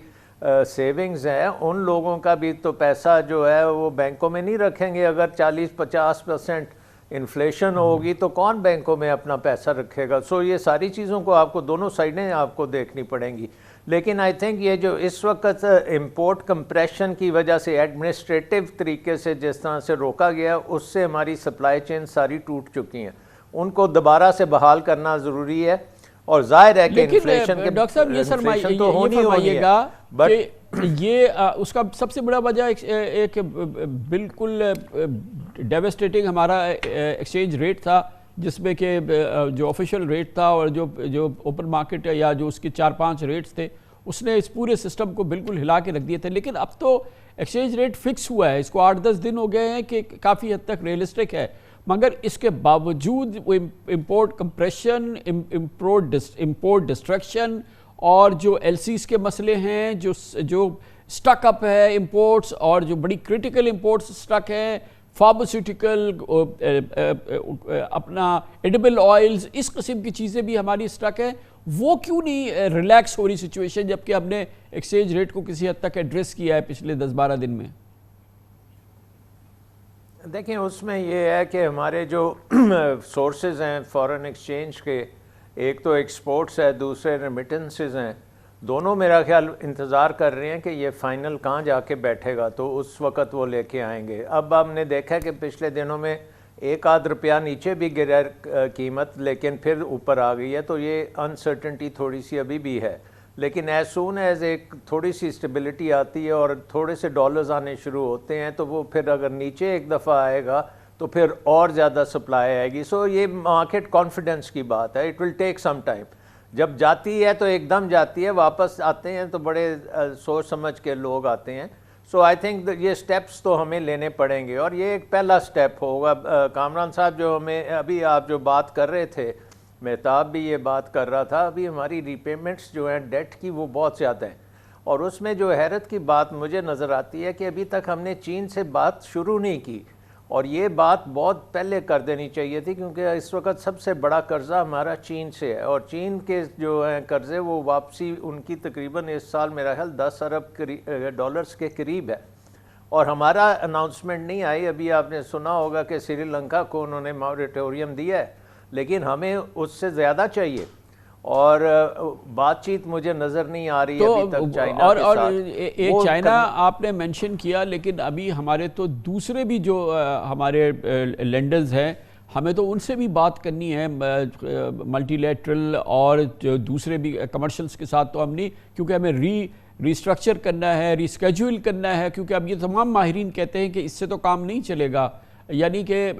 سیونگز ہیں ان لوگوں کا بھی تو پیسہ جو ہے وہ بینکوں میں نہیں رکھیں گے. اگر 40-50% انفلیشن ہوگی تو کون بینکوں میں اپنا پیسہ رکھے گا؟ سو یہ ساری چیزوں کو آپ کو دونوں سائڈیں آپ کو دیکھنی پڑیں گی. لیکن آئی تھنک یہ جو اس وقت امپورٹ کمپریشن کی وجہ سے ایڈمنسٹریٹو طریقے سے جس طرح سے روکا گیا, اس سے ہماری سپلائی چین ساری ٹوٹ چکی ہیں. ان کو دوبارہ سے بحال کرنا ضروری ہے, اور ظاہر ہے کہ انفلیشن کے ڈاکٹر صاحب یہ فرمائیے گا کہ یہ اس کا سب سے بڑا وجہ ایک بالکل ڈیوسٹیٹنگ ہمارا ایکسچینج ریٹ تھا, جس میں کہ جو آفیشیل ریٹ تھا اور جو اوپن مارکیٹ یا جو اس کے 4-5 ریٹس تھے, اس نے اس پورے سسٹم کو بالکل ہلا کے رکھ دیا تھا. لیکن اب تو ایکسچینج ریٹ فکس ہوا ہے, اس کو 8-10 دن ہو گئے ہیں کہ کافی حد تک ریئلسٹک ہے, مگر اس کے باوجود امپورٹ کمپریشن, امپورٹ ڈسٹرکشن اور جو ایل سیز کے مسئلے ہیں, جو سٹک اپ ہے امپورٹس, اور جو بڑی کریٹیکل امپورٹس سٹک ہیں, فارماسیوٹیکل, اپنا ایڈیبل آئلز, اس قسم کی چیزیں بھی ہماری سٹک ہیں. وہ کیوں نہیں ریلیکس ہو رہی سچویشن, جبکہ ہم نے ایکسچینج ریٹ کو کسی حد تک ایڈریس کیا ہے پچھلے 10-12 دن میں؟ دیکھیں اس میں یہ ہے کہ ہمارے جو سورسز ہیں فارن ایکسچینج کے, ایک تو ایکسپورٹس ہے, دوسرے ریمیٹنسز ہیں. دونوں میرا خیال انتظار کر رہے ہیں کہ یہ فائنل کہاں جا کے بیٹھے گا, تو اس وقت وہ لے کے آئیں گے. اب ہم نے دیکھا کہ پچھلے دنوں میں 1-8 روپیہ نیچے بھی گرا قیمت, لیکن پھر اوپر آ گئی ہے, تو یہ انسرٹنٹی تھوڑی سی ابھی بھی ہے. لیکن ایز سون ایز ایک تھوڑی سی اسٹیبلٹی آتی ہے اور تھوڑے سے ڈالرز آنے شروع ہوتے ہیں تو وہ پھر اگر نیچے ایک دفعہ آئے گا تو پھر اور زیادہ سپلائی آئے گی. سو یہ مارکیٹ کانفیڈنس کی بات ہے. It will take some time. جب جاتی ہے تو ایک دم جاتی ہے, واپس آتے ہیں تو بڑے سوچ سمجھ کے لوگ آتے ہیں. سو آئی تھنک یہ سٹیپس تو ہمیں لینے پڑیں گے اور یہ ایک پہلا سٹیپ ہوگا. کامران صاحب جو ہمیں ابھی آپ جو بات کر رہے تھے, مہتاب بھی یہ بات کر رہا تھا, ابھی ہماری ری پیمنٹس جو ہیں ڈیٹ کی وہ بہت زیادہ ہیں اور اس میں جو حیرت کی بات مجھے نظر آتی ہے کہ ابھی تک ہم نے چین سے بات شروع نہیں کی اور یہ بات بہت پہلے کر دینی چاہیے تھی کیونکہ اس وقت سب سے بڑا قرضہ ہمارا چین سے ہے اور چین کے جو ہیں قرضے وہ واپسی ان کی تقریباً اس سال میرا خیال 10 ارب ڈالرز کے قریب ہے اور ہمارا اناؤنسمنٹ نہیں آئی. ابھی آپ نے سنا ہوگا کہ سری لنکا کو انہوں نے موریٹوریم دیا ہے لیکن ہمیں اس سے زیادہ چاہیے اور بات چیت مجھے نظر نہیں آ رہی ہے ابھی تک چائنا کے ساتھ. ایک چائنا آپ نے مینشن کیا لیکن ابھی ہمارے تو دوسرے بھی جو ہمارے لینڈرز ہیں ہمیں تو ان سے بھی بات کرنی ہے ملٹی لیٹرل اور جو دوسرے بھی کمرشلز کے ساتھ تو ہم نہیں, کیونکہ ہمیں ریسٹرکچر کرنا ہے, ریسکیجول کرنا ہے, کیونکہ اب یہ تمام ماہرین کہتے ہیں کہ اس سے تو کام نہیں چلے گا, یعنی کہ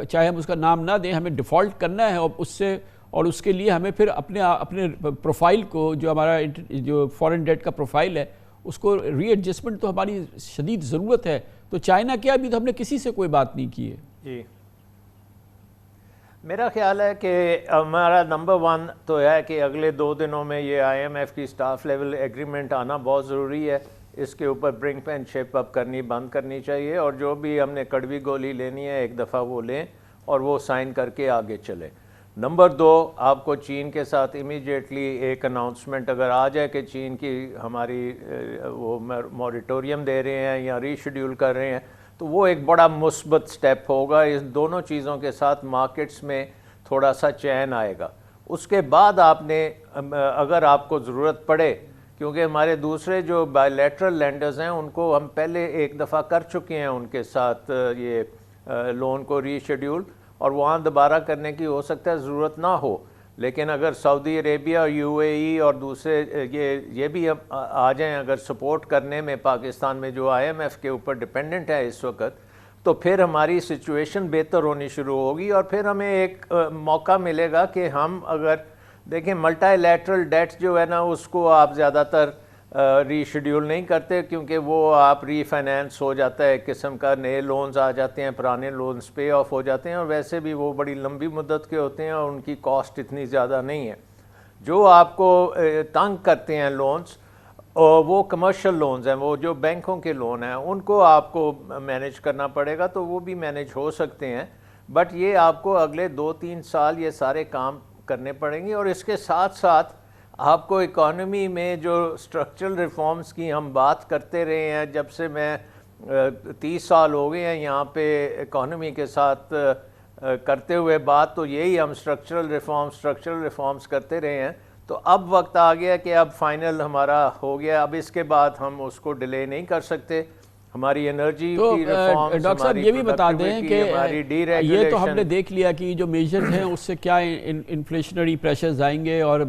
چاہے ہم اس کا نام نہ دیں ہمیں ڈیفالٹ کرنا ہے اور اس سے اور اس کے لیے ہمیں پھر اپنے پروفائل کو جو ہمارا جو فورن ڈیٹ کا پروفائل ہے اس کو ری ایڈجسٹمنٹ تو ہماری شدید ضرورت ہے. تو چائنا کیا ابھی تو ہم نے کسی سے کوئی بات نہیں کی ہے. جی میرا خیال ہے کہ ہمارا نمبر 1 تو ہے کہ اگلے 2 دنوں میں یہ IMF کی سٹاف لیول ایگریمنٹ آنا بہت ضروری ہے. اس کے اوپر برنک پین شیپ اپ کرنی بند کرنی چاہیے اور جو بھی ہم نے کڑوی گولی لینی ہے ایک دفعہ وہ لیں اور وہ سائن کر کے آگے چلیں. نمبر 2 آپ کو چین کے ساتھ امیڈیٹلی ایک اناؤنسمنٹ اگر آ جائے کہ چین کی ہماری وہ موریٹوریم دے رہے ہیں یا ری شیڈیول کر رہے ہیں تو وہ ایک بڑا مثبت سٹیپ ہوگا. اس دونوں چیزوں کے ساتھ مارکیٹس میں تھوڑا سا چین آئے گا. اس کے بعد آپ نے اگر آپ کو ضرورت پڑے, کیونکہ ہمارے دوسرے جو بائی لیٹرل لینڈرز ہیں ان کو ہم پہلے ایک دفعہ کر چکے ہیں ان کے ساتھ یہ لون کو ری شیڈیول اور وہاں دوبارہ کرنے کی ہو سکتا ہے ضرورت نہ ہو, لیکن اگر سعودی عربیہ اور UAE اور دوسرے یہ بھی آ جائیں اگر سپورٹ کرنے میں پاکستان میں جو IMF کے اوپر ڈپینڈنٹ ہے اس وقت, تو پھر ہماری سچویشن بہتر ہونی شروع ہوگی اور پھر ہمیں ایک موقع ملے گا کہ ہم اگر دیکھیں ملٹی لیٹرل ڈیٹ جو ہے نا اس کو آپ زیادہ تر ری شیڈیول نہیں کرتے کیونکہ وہ آپ ری فائنینس ہو جاتا ہے, ایک قسم کا نئے لونز آ جاتے ہیں, پرانے لونز پے آف ہو جاتے ہیں اور ویسے بھی وہ بڑی لمبی مدت کے ہوتے ہیں اور ان کی کاسٹ اتنی زیادہ نہیں ہے. جو آپ کو تنگ کرتے ہیں لونز وہ کمرشل لونز ہیں, وہ جو بینکوں کے لون ہیں ان کو آپ کو مینیج کرنا پڑے گا تو وہ بھی مینیج ہو سکتے ہیں, بٹ یہ آپ کو اگلے 2-3 سال یہ سارے کام کرنے پڑیں گے. اور اس کے ساتھ ساتھ آپ کو اکانومی میں جو اسٹرکچرل ریفارمز کی ہم بات کرتے رہے ہیں, جب سے میں 30 سال ہو گئے ہیں یہاں پہ اکانومی کے ساتھ کرتے ہوئے بات, تو یہی ہم اسٹرکچرل ریفارمز کرتے رہے ہیں. تو اب وقت آ گیا کہ اب فائنل ہمارا ہو گیا, اب اس کے بعد ہم اس کو ڈیلے نہیں کر سکتے. ہماری انرجی کی ریفارمز, ڈاکٹر صاحب یہ بھی بتا دیں کہ یہ تو ہم نے دیکھ لیا کہ جو میجرز ہیں اس سے کیا انفلیشنری پریشرز آئیں گے اور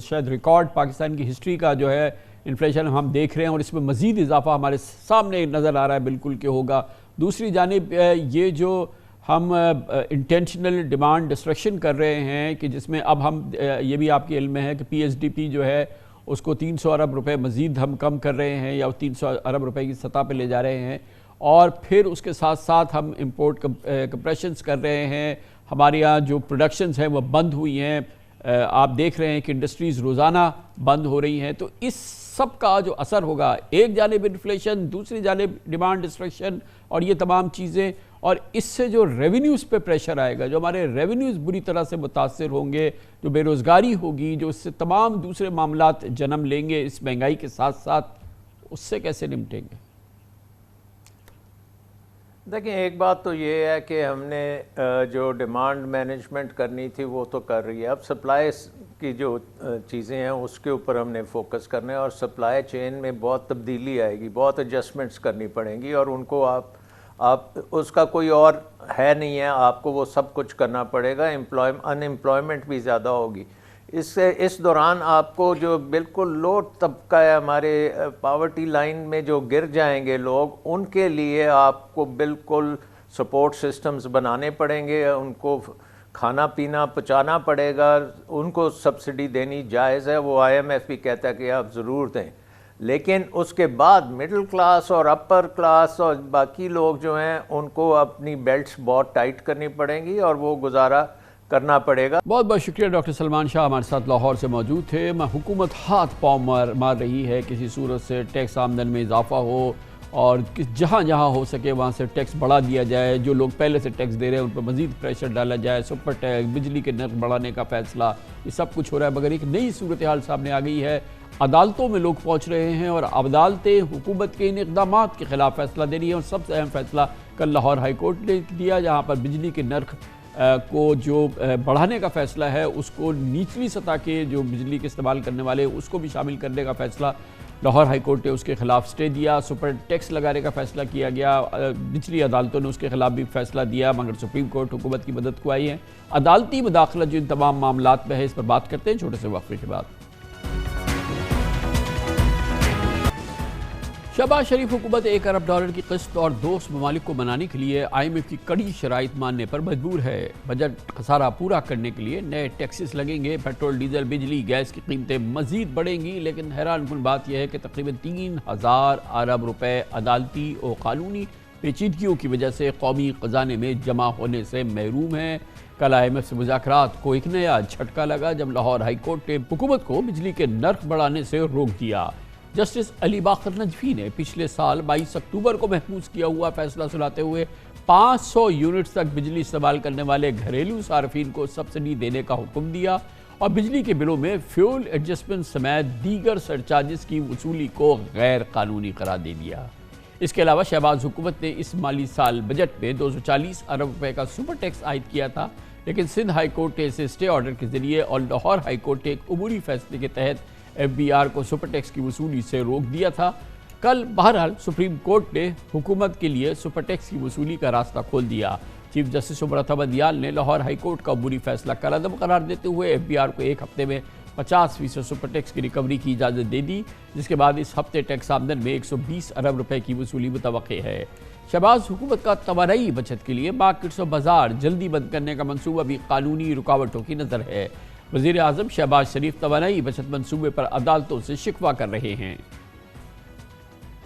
شاید ریکارڈ پاکستان کی ہسٹری کا جو ہے انفلیشن ہم دیکھ رہے ہیں اور اس میں مزید اضافہ ہمارے سامنے نظر آ رہا ہے بالکل کہ ہوگا. دوسری جانب یہ جو ہم انٹینشنل ڈیمانڈ ڈسٹرکشن کر رہے ہیں کہ جس میں اب ہم یہ بھی آپ کے علم میں ہے کہ PSDP جو ہے اس کو 300 ارب روپے مزید ہم کم کر رہے ہیں یا 300 ارب روپے کی سطح پہ لے جا رہے ہیں اور پھر اس کے ساتھ ساتھ ہم امپورٹ کمپریشنز کر رہے ہیں. ہمارے یہاں جو پروڈکشنز ہیں وہ بند ہوئی ہیں, آپ دیکھ رہے ہیں کہ انڈسٹریز روزانہ بند ہو رہی ہیں. تو اس سب کا جو اثر ہوگا, ایک جانب انفلیشن, دوسری جانب ڈیمانڈ ڈسٹرکشن اور یہ تمام چیزیں, اور اس سے جو ریونیوز پہ پریشر آئے گا, جو ہمارے ریونیوز بری طرح سے متاثر ہوں گے, جو بے روزگاری ہوگی, جو اس سے تمام دوسرے معاملات جنم لیں گے اس مہنگائی کے ساتھ ساتھ, اس سے کیسے نمٹیں گے؟ دیکھیں ایک بات تو یہ ہے کہ ہم نے جو ڈیمانڈ مینجمنٹ کرنی تھی وہ تو کر رہی ہے. اب سپلائی کی جو چیزیں ہیں اس کے اوپر ہم نے فوکس کرنا ہے اور سپلائی چین میں بہت تبدیلی آئے گی, بہت ایڈجسٹمنٹس کرنی پڑیں گی اور ان کو آپ اس کا کوئی اور ہے نہیں ہے, آپ کو وہ سب کچھ کرنا پڑے گا. ان ایمپلائمنٹ بھی زیادہ ہوگی. اس دوران آپ کو جو بالکل لو طبقہ ہے ہمارے پاورٹی لائن میں جو گر جائیں گے لوگ، ان کے لیے آپ کو بالکل سپورٹ سسٹمز بنانے پڑیں گے، ان کو کھانا پینا پہنچانا پڑے گا، ان کو سبسڈی دینی جائز ہے، وہ IMF بھی کہتا ہے کہ آپ ضرور دیں، لیکن اس کے بعد مڈل کلاس اور اپر کلاس اور باقی لوگ جو ہیں ان کو اپنی بیلٹس بہت ٹائٹ کرنی پڑیں گی اور وہ گزارا کرنا پڑے گا۔ بہت بہت شکریہ ڈاکٹر سلمان شاہ ہمارے ساتھ لاہور سے موجود تھے۔ حکومت ہاتھ پاؤں مار رہی ہے کسی صورت سے ٹیکس آمدن میں اضافہ ہو اور جہاں جہاں ہو سکے وہاں سے ٹیکس بڑھا دیا جائے، جو لوگ پہلے سے ٹیکس دے رہے ہیں ان پر مزید پریشر ڈالا جائے، سپر ٹیکس، بجلی کے نرخ بڑھانے کا فیصلہ، یہ سب کچھ ہو رہا ہے، مگر ایک نئی صورتحال سامنے آ گئی ہے۔ عدالتوں میں لوگ پہنچ رہے ہیں اور عدالتیں حکومت کے ان اقدامات کے خلاف فیصلہ دے رہی ہیں، اور سب سے اہم فیصلہ کل لاہور ہائی کورٹ نے دیا، جہاں پر بجلی کے نرخ کو جو بڑھانے کا فیصلہ ہے اس کو نچلی سطح کے جو بجلی کے استعمال کرنے والے اس کو بھی شامل کرنے کا فیصلہ لاہور ہائی کورٹ نے اس کے خلاف سٹے دیا۔ سپر ٹیکس لگانے کا فیصلہ کیا گیا، نچلی عدالتوں نے اس کے خلاف بھی فیصلہ دیا، مگر سپریم کورٹ حکومت کی مدد کو آئی ہے۔ عدالتی مداخلت جو ان تمام معاملات میں ہے، اس پر بات کرتے ہیں چھوٹے سے وقفے کے بعد۔ شہباز شریف حکومت $1 ارب کی قسط اور دوست ممالک کو منانے کے لیے IMF کی کڑی شرائط ماننے پر مجبور ہے۔ بجٹ خسارہ پورا کرنے کے لیے نئے ٹیکسز لگیں گے، پیٹرول، ڈیزل، بجلی، گیس کی قیمتیں مزید بڑھیں گی، لیکن حیران کن بات یہ ہے کہ تقریباً $3000 ارب عدالتی اور قانونی پیچیدگیوں کی وجہ سے قومی خزانے میں جمع ہونے سے محروم ہیں۔ کل IMF سے مذاکرات کو ایک نیا جھٹکا لگا جب لاہور ہائی کورٹ نے حکومت کو بجلی کے نرخ بڑھانے سے روک دیا۔ جسٹس علی باقر نجفی نے پچھلے سال 22 اکتوبر کو محفوظ کیا ہوا فیصلہ سناتے ہوئے 500 یونٹس تک بجلی استعمال کرنے والے گھریلو صارفین کو سبسڈی دینے کا حکم دیا، اور بجلی کے بلوں میں فیول ایڈجسٹمنٹ سمیت دیگر سرچارجز کی وصولی کو غیر قانونی قرار دے دیا۔ اس کے علاوہ شہباز حکومت نے اس مالی سال بجٹ میں $240 ارب کا سپر ٹیکس عائد کیا تھا، لیکن سندھ ہائی کورٹ نے اسے اسٹے آرڈر کے ذریعے اور لاہور ہائی کورٹ نے ایک عبوری فیصلے کے تحت FBR کو سپر ٹیکس کی وصولی سے روک دیا تھا۔ کل بہرحال سپریم کورٹ نے حکومت کے لیے سپر ٹیکس کی وصولی کا راستہ کھول دیا۔ چیف جسٹس عمرتا بدیال نے لاہور ہائی کورٹ کا عبوری فیصلہ کالعدم قرار دیتے ہوئے FBR کو ایک ہفتے میں 50% سپر ٹیکس کی ریکوری کی اجازت دے دی، جس کے بعد اس ہفتے ٹیکس آمدن میں $120 ارب کی وصولی متوقع ہے۔ شہباز حکومت کا توانائی بچت کے لیے مارکیٹس اور بازار جلدی بند کرنے کا منصوبہ بھی قانونی رکاوٹوں کی نظر ہے۔ وزیر اعظم شہباز شریف توانائی بچت منصوبے پر عدالتوں سے شکوہ کر رہے ہیں۔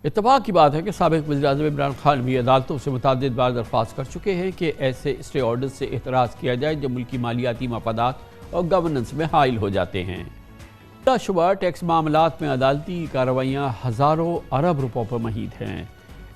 اتفاق کی بات ہے کہ سابق وزیر اعظم عمران خان بھی عدالتوں سے متعدد بار درخواست کر چکے ہیں کہ ایسے اسٹے آرڈر سے اعتراض کیا جائے جو ملکی مالیاتی مفادات اور گورننس میں حائل ہو جاتے ہیں۔ بلا شبہ ٹیکس معاملات میں عدالتی کارروائیاں ہزاروں ارب روپوں پر محیط ہیں۔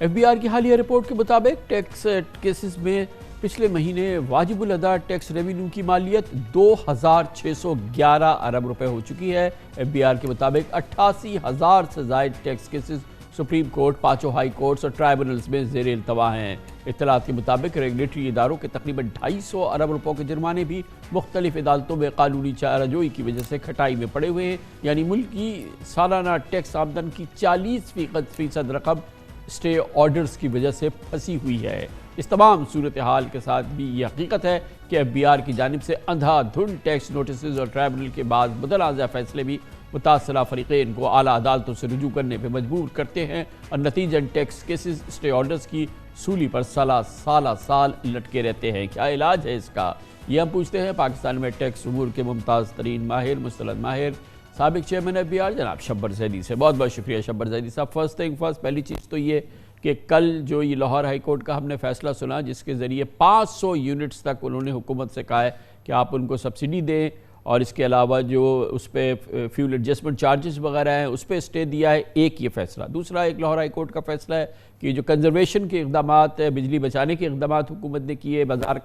FBR کی حالیہ رپورٹ کے مطابق ٹیکس کیسز میں پچھلے مہینے واجب الادا ٹیکس ریونیو کی مالیت $2611 ارب ہو چکی ہے۔ FBR کے مطابق 88,000 سے زائد tax cases Supreme Court, 5 High Courts اور ٹرائبونلز میں زیر التواء ہیں۔ اطلاعات کے مطابق ریگولیٹری اداروں کے تقریباً 250 ارب روپوں کے جرمانے بھی مختلف عدالتوں میں قانونی چارہ جوئی کی وجہ سے کھٹائی میں پڑے ہوئے ہیں، یعنی ملک کی سالانہ ٹیکس آمدن کی 40% رقم اسٹے آرڈرز کی وجہ سے پھنسی ہوئی ہے۔ اس تمام صورتحال کے ساتھ بھی یہ حقیقت ہے کہ FBR کی جانب سے اندھا دھند ٹیکس نوٹسز اور ٹرائبونل کے بعد متنازع فیصلے بھی متاثرہ فریقین کو اعلیٰ عدالتوں سے رجوع کرنے پہ مجبور کرتے ہیں، اور نتیجن ٹیکس کیسز اسٹے آرڈرز کی سولی پر سال لٹکے رہتے ہیں۔ کیا علاج ہے اس کا؟ یہ ہم پوچھتے ہیں پاکستان میں ٹیکس امور کے ممتاز ترین ماہر، مستند ماہر، سابق چیئرمین FBR جناب شبر زیدی سے۔ بہت بہت شکریہ شبر زیدی صاحب۔ فرسٹ تھنگ فرسٹ، پہلی چیز تو یہ کہ کل جو یہ لاہور ہائی کورٹ کا ہم نے فیصلہ سنا جس کے ذریعے 500 یونٹس تک انہوں نے حکومت سے کہا ہے کہ آپ ان کو سبسڈی دیں، اور اس کے علاوہ جو اس پہ فیول ایڈجسٹمنٹ چارجز وغیرہ ہیں اس پہ اسٹے دیا ہے، ایک یہ فیصلہ۔ دوسرا ایک لاہور ہائی کورٹ کا فیصلہ ہے کہ جو کنزرویشن کے اقدامات، بجلی بچانے کے اقدامات حکومت نے کیے، بازار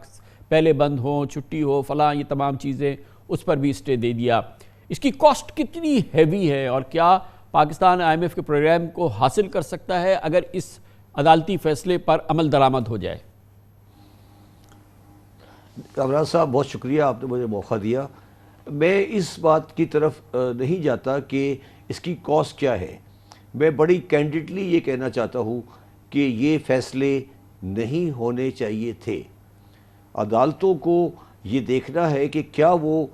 پہلے بند ہوں، چھٹی ہو، فلاں، یہ تمام چیزیں، اس پر بھی اسٹے دے دیا۔ اس کی کاسٹ کتنی ہیوی ہے اور کیا پاکستان IMF کے پروگرام کو حاصل کر سکتا ہے اگر اس عدالتی فیصلے پر عمل درآمد ہو جائے؟ کامران صاحب بہت شکریہ، آپ نے مجھے موقع دیا۔ میں اس بات کی طرف نہیں جاتا کہ اس کی کاسٹ کیا ہے، میں بڑی کینڈیڈلی یہ کہنا چاہتا ہوں کہ یہ فیصلے نہیں ہونے چاہیے تھے۔ عدالتوں کو یہ دیکھنا ہے کہ کیا وہ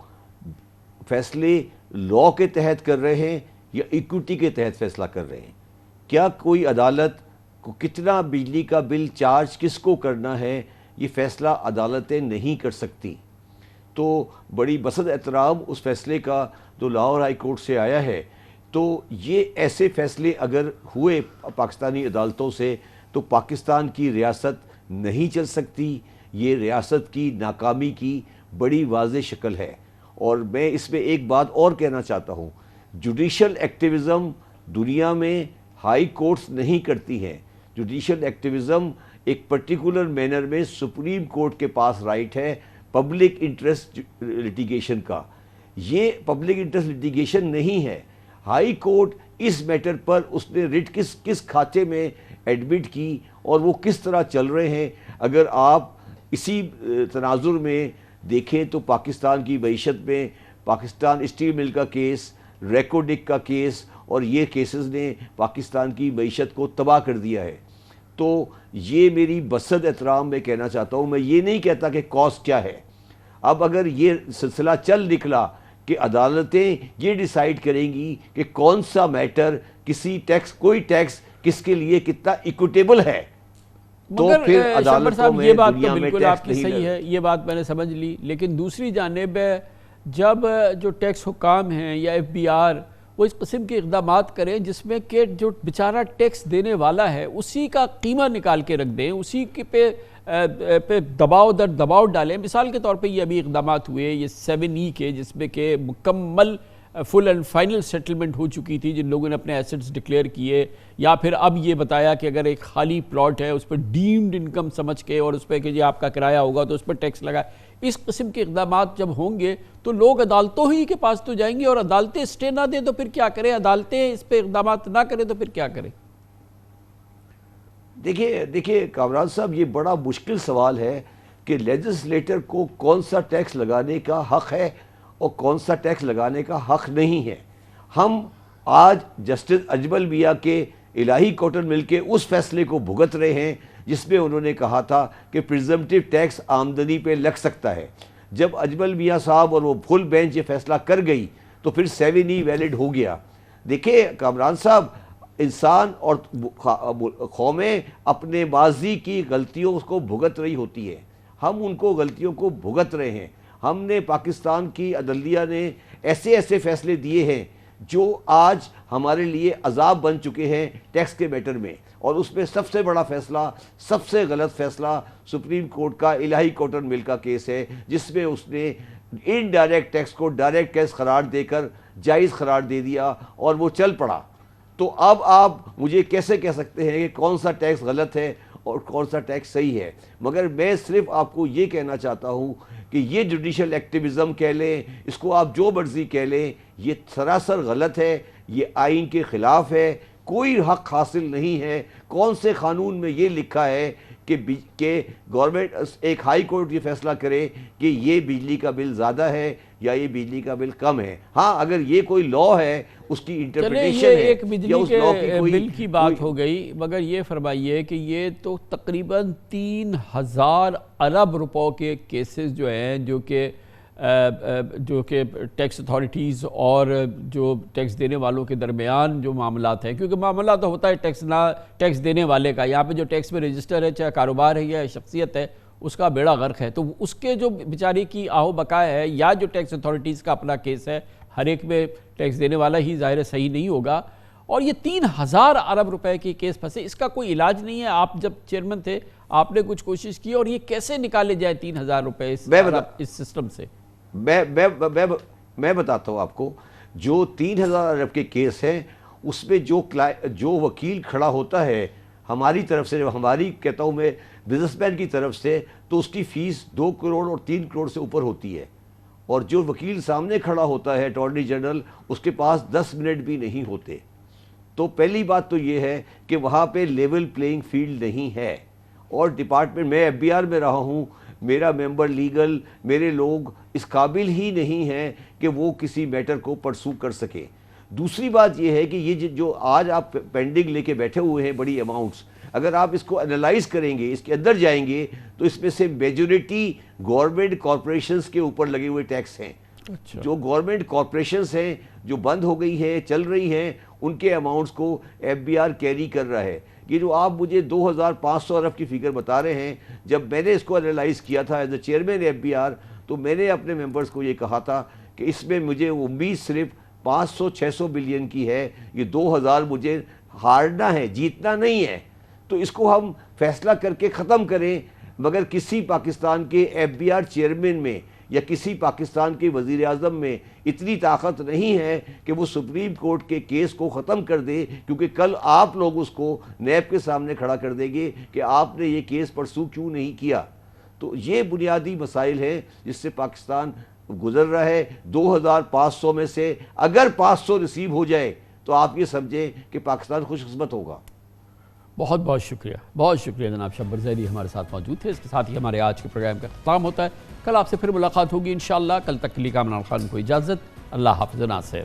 فیصلے لا کے تحت کر رہے ہیں یا ایکوٹی کے تحت فیصلہ کر رہے ہیں؟ کیا کوئی عدالت کو کتنا بجلی کا بل چارج کس کو کرنا ہے یہ فیصلہ عدالتیں نہیں کر سکتی. تو بڑی بسط احترام اس فیصلے کا جو لاہور ہائی کورٹ سے آیا ہے. تو یہ ایسے فیصلے اگر ہوئے پاکستانی عدالتوں سے تو پاکستان کی ریاست نہیں چل سکتی. یہ ریاست کی ناکامی کی بڑی واضح شکل ہے. اور میں اس میں ایک بات اور کہنا چاہتا ہوں, جوڈیشل ایکٹیویزم دنیا میں ہائی کورٹس نہیں کرتی ہیں. جوڈیشل ایکٹیویزم ایک پرٹیکولر مینر میں سپریم کورٹ کے پاس رائٹ ہے پبلک انٹرسٹ لٹیگیشن کا. یہ پبلک انٹرسٹ لٹیگیشن نہیں ہے. ہائی کورٹ اس میٹر پر اس نے ریٹ کس کھاتے میں ایڈمٹ کی اور وہ کس طرح چل رہے ہیں. اگر آپ اسی تناظر میں دیکھیں تو پاکستان کی معیشت میں پاکستان اسٹیل مل کا کیس, ریکوڈک کا کیس اور یہ کیسز نے پاکستان کی معیشت کو تباہ کر دیا ہے. تو یہ میری بسط احترام میں کہنا چاہتا ہوں. میں یہ نہیں کہتا کہ کاسٹ کیا ہے. اب اگر یہ سلسلہ چل نکلا کہ عدالتیں یہ ڈیسائیڈ کریں گی کہ کون سا میٹر کسی ٹیکس کوئی ٹیکس کس کے لیے کتنا ایکوٹیبل ہے, تو پھر عدالتوں میں یہ بات تو دنیا میں بالکل آپ ٹیکس کی نہیں صحیح ہے, یہ بات میں نے سمجھ لی. لیکن دوسری جانب جب جو ٹیکس حکام ہیں یا ایف بی آر وہ اس قسم کے اقدامات کریں جس میں کہ جو بیچارہ ٹیکس دینے والا ہے اسی کا قیمہ نکال کے رکھ دیں, اسی کے پہ دباؤ در دباؤ ڈالیں. مثال کے طور پہ یہ ابھی اقدامات ہوئے یہ 7E کے, جس میں کہ مکمل فل اینڈ فائنل سیٹلمنٹ ہو چکی تھی جن لوگوں نے اپنے ایسٹس ڈکلیئر کیے, یا پھر اب یہ بتایا کہ اگر ایک خالی پلاٹ ہے اس پر ڈیمڈ انکم سمجھ کے اور اس پہ کہ یہ آپ کا کرایہ ہوگا تو اس پر ٹیکس لگائے. اس قسم کے اقدامات جب ہوں گے تو لوگ عدالتوں ہی کے پاس تو جائیں گے, اور عدالتیں اسٹے نہ دیں تو پھر کیا کریں, عدالتیں اس پہ اقدامات نہ کریں تو پھر کیا کریں؟ دیکھیے کامران صاحب, یہ بڑا مشکل سوال ہے کہ لیجسلیٹر کو کون سا ٹیکس لگانے کا حق ہے اور کون سا ٹیکس لگانے کا حق نہیں ہے. ہم آج جسٹس اجمل میاں کے الہی کاٹن مل کے اس فیصلے کو بھگت رہے ہیں جس میں انہوں نے کہا تھا کہ پریزمپٹیو ٹیکس آمدنی پہ لگ سکتا ہے. جب اجمل میاں صاحب اور وہ فل بینچ یہ فیصلہ کر گئی تو پھر 7E ویلڈ ہو گیا. دیکھیں کامران صاحب, انسان اور قومیں اپنے ماضی کی غلطیوں کو بھگت رہی ہوتی ہے. ہم ان کو غلطیوں کو بھگت رہے ہیں. ہم نے پاکستان کی عدلیہ نے ایسے فیصلے دیے ہیں جو آج ہمارے لیے عذاب بن چکے ہیں ٹیکس کے میٹر میں, اور اس میں سب سے بڑا فیصلہ, سب سے غلط فیصلہ سپریم کورٹ کا الہی کاٹن مل کا کیس ہے, جس میں اس نے انڈائریکٹ ٹیکس کو ڈائریکٹ ٹیکس قرار دے کر جائز قرار دے دیا اور وہ چل پڑا. تو اب آپ مجھے کیسے کہہ سکتے ہیں کہ کون سا ٹیکس غلط ہے اور کون سا ٹیکس صحیح ہے؟ مگر میں صرف آپ کو یہ کہنا چاہتا ہوں کہ یہ جوڈیشل ایکٹیویزم کہہ لیں, اس کو آپ جو مرضی کہہ لیں, یہ سراسر غلط ہے, یہ آئین کے خلاف ہے. کوئی حق حاصل نہیں ہے. کون سے قانون میں یہ لکھا ہے کہ گورنمنٹ ایک ہائی کورٹ یہ فیصلہ کرے کہ یہ بجلی کا بل زیادہ ہے یا یہ بجلی کا بل کم ہے؟ ہاں اگر یہ کوئی لا ہے اس کی انٹرپریٹیشن ہے. ایک بجلی کے بل کی بات ہو گئی, مگر یہ فرمائیے کہ یہ تو تقریباً 3000 ارب روپوں کے کیسز جو ہیں جو کہ ٹیکس اتھارٹیز اور جو ٹیکس دینے والوں کے درمیان جو معاملات ہیں, کیونکہ معاملہ تو ہوتا ہے ٹیکس دینے والے کا, یہاں پہ جو ٹیکس میں رجسٹر ہے چاہے کاروبار ہے یا شخصیت ہے اس کا بیڑا غرق ہے, تو اس کے جو بیچاری کی آہو بقا ہے یا جو ٹیکس اتھارٹیز کا اپنا کیس ہے, ہر ایک میں ٹیکس دینے والا ہی ظاہر صحیح نہیں ہوگا, اور یہ 3000 ارب روپے کی کیس پھنسے. اس کا کوئی علاج نہیں ہے؟ آپ جب چیئرمین تھے آپ نے کچھ کوشش کی, اور یہ کیسے نکالے جائے 3000 روپے اس سسٹم سے؟ میں بتاتا ہوں آپ کو. جو 3000 ارب کے کیس ہیں اس میں جو وکیل کھڑا ہوتا ہے ہماری طرف سے, ہماری کہتا ہوں میں بزنس مین کی طرف سے, تو اس کی فیس 2 کروڑ اور 3 کروڑ سے اوپر ہوتی ہے, اور جو وکیل سامنے کھڑا ہوتا ہے اٹارنی جنرل, اس کے پاس 10 منٹ بھی نہیں ہوتے. تو پہلی بات تو یہ ہے کہ وہاں پہ لیول پلینگ فیلڈ نہیں ہے. اور ڈپارٹمنٹ, میں ایف بی آر میں رہا ہوں, میرا ممبر لیگل, میرے لوگ اس قابل ہی نہیں ہیں کہ وہ کسی میٹر کو پرسو کر سکے. دوسری بات یہ ہے کہ یہ جو آج آپ پینڈنگ لے کے بیٹھے ہوئے ہیں بڑی اماؤنٹس, اگر آپ اس کو انالائز کریں گے, اس کے اندر جائیں گے, تو اس میں سے میجورٹی گورنمنٹ کارپوریشنز کے اوپر لگے ہوئے ٹیکس ہیں. اچھا جو گورنمنٹ کارپوریشنز ہیں جو بند ہو گئی ہیں چل رہی ہیں ان کے اماؤنٹس کو ایف بی آر کیری کر رہا ہے. یہ جو آپ مجھے 2500 ارب کی فگر بتا رہے ہیں، جب میں نے اس کو انالائز کیا تھا as a chairman F B R تو میں نے اپنے ممبرز کو یہ کہا تھا کہ اس میں مجھے امید صرف 500-600 بلین کی ہے، یہ 2000 مجھے ہارنا ہے، جیتنا نہیں ہے. تو اس کو ہم فیصلہ کر کے ختم کریں، مگر کسی پاکستان کے ایف بی آر چیئرمین میں یا کسی پاکستان کے وزیر اعظم میں اتنی طاقت نہیں ہے کہ وہ سپریم کورٹ کے کیس کو ختم کر دے، کیونکہ کل آپ لوگ اس کو نیب کے سامنے کھڑا کر دیں گے کہ آپ نے یہ کیس پرسو کیوں نہیں کیا. تو یہ بنیادی مسائل ہیں جس سے پاکستان گزر رہا ہے. 2500 میں سے اگر 500 ریسیو ہو جائے تو آپ یہ سمجھیں کہ پاکستان خوش قسمت ہوگا. بہت بہت شکریہ جناب شبر زیدی ہمارے ساتھ موجود تھے. اس کے ساتھ ہی ہمارے آج کے پروگرام کا اختتام ہوتا ہے. کل آپ سے پھر ملاقات ہوگی انشاءاللہ. کل تک کے لیے کامران خان کو اجازت. اللہ حافظ ناصر.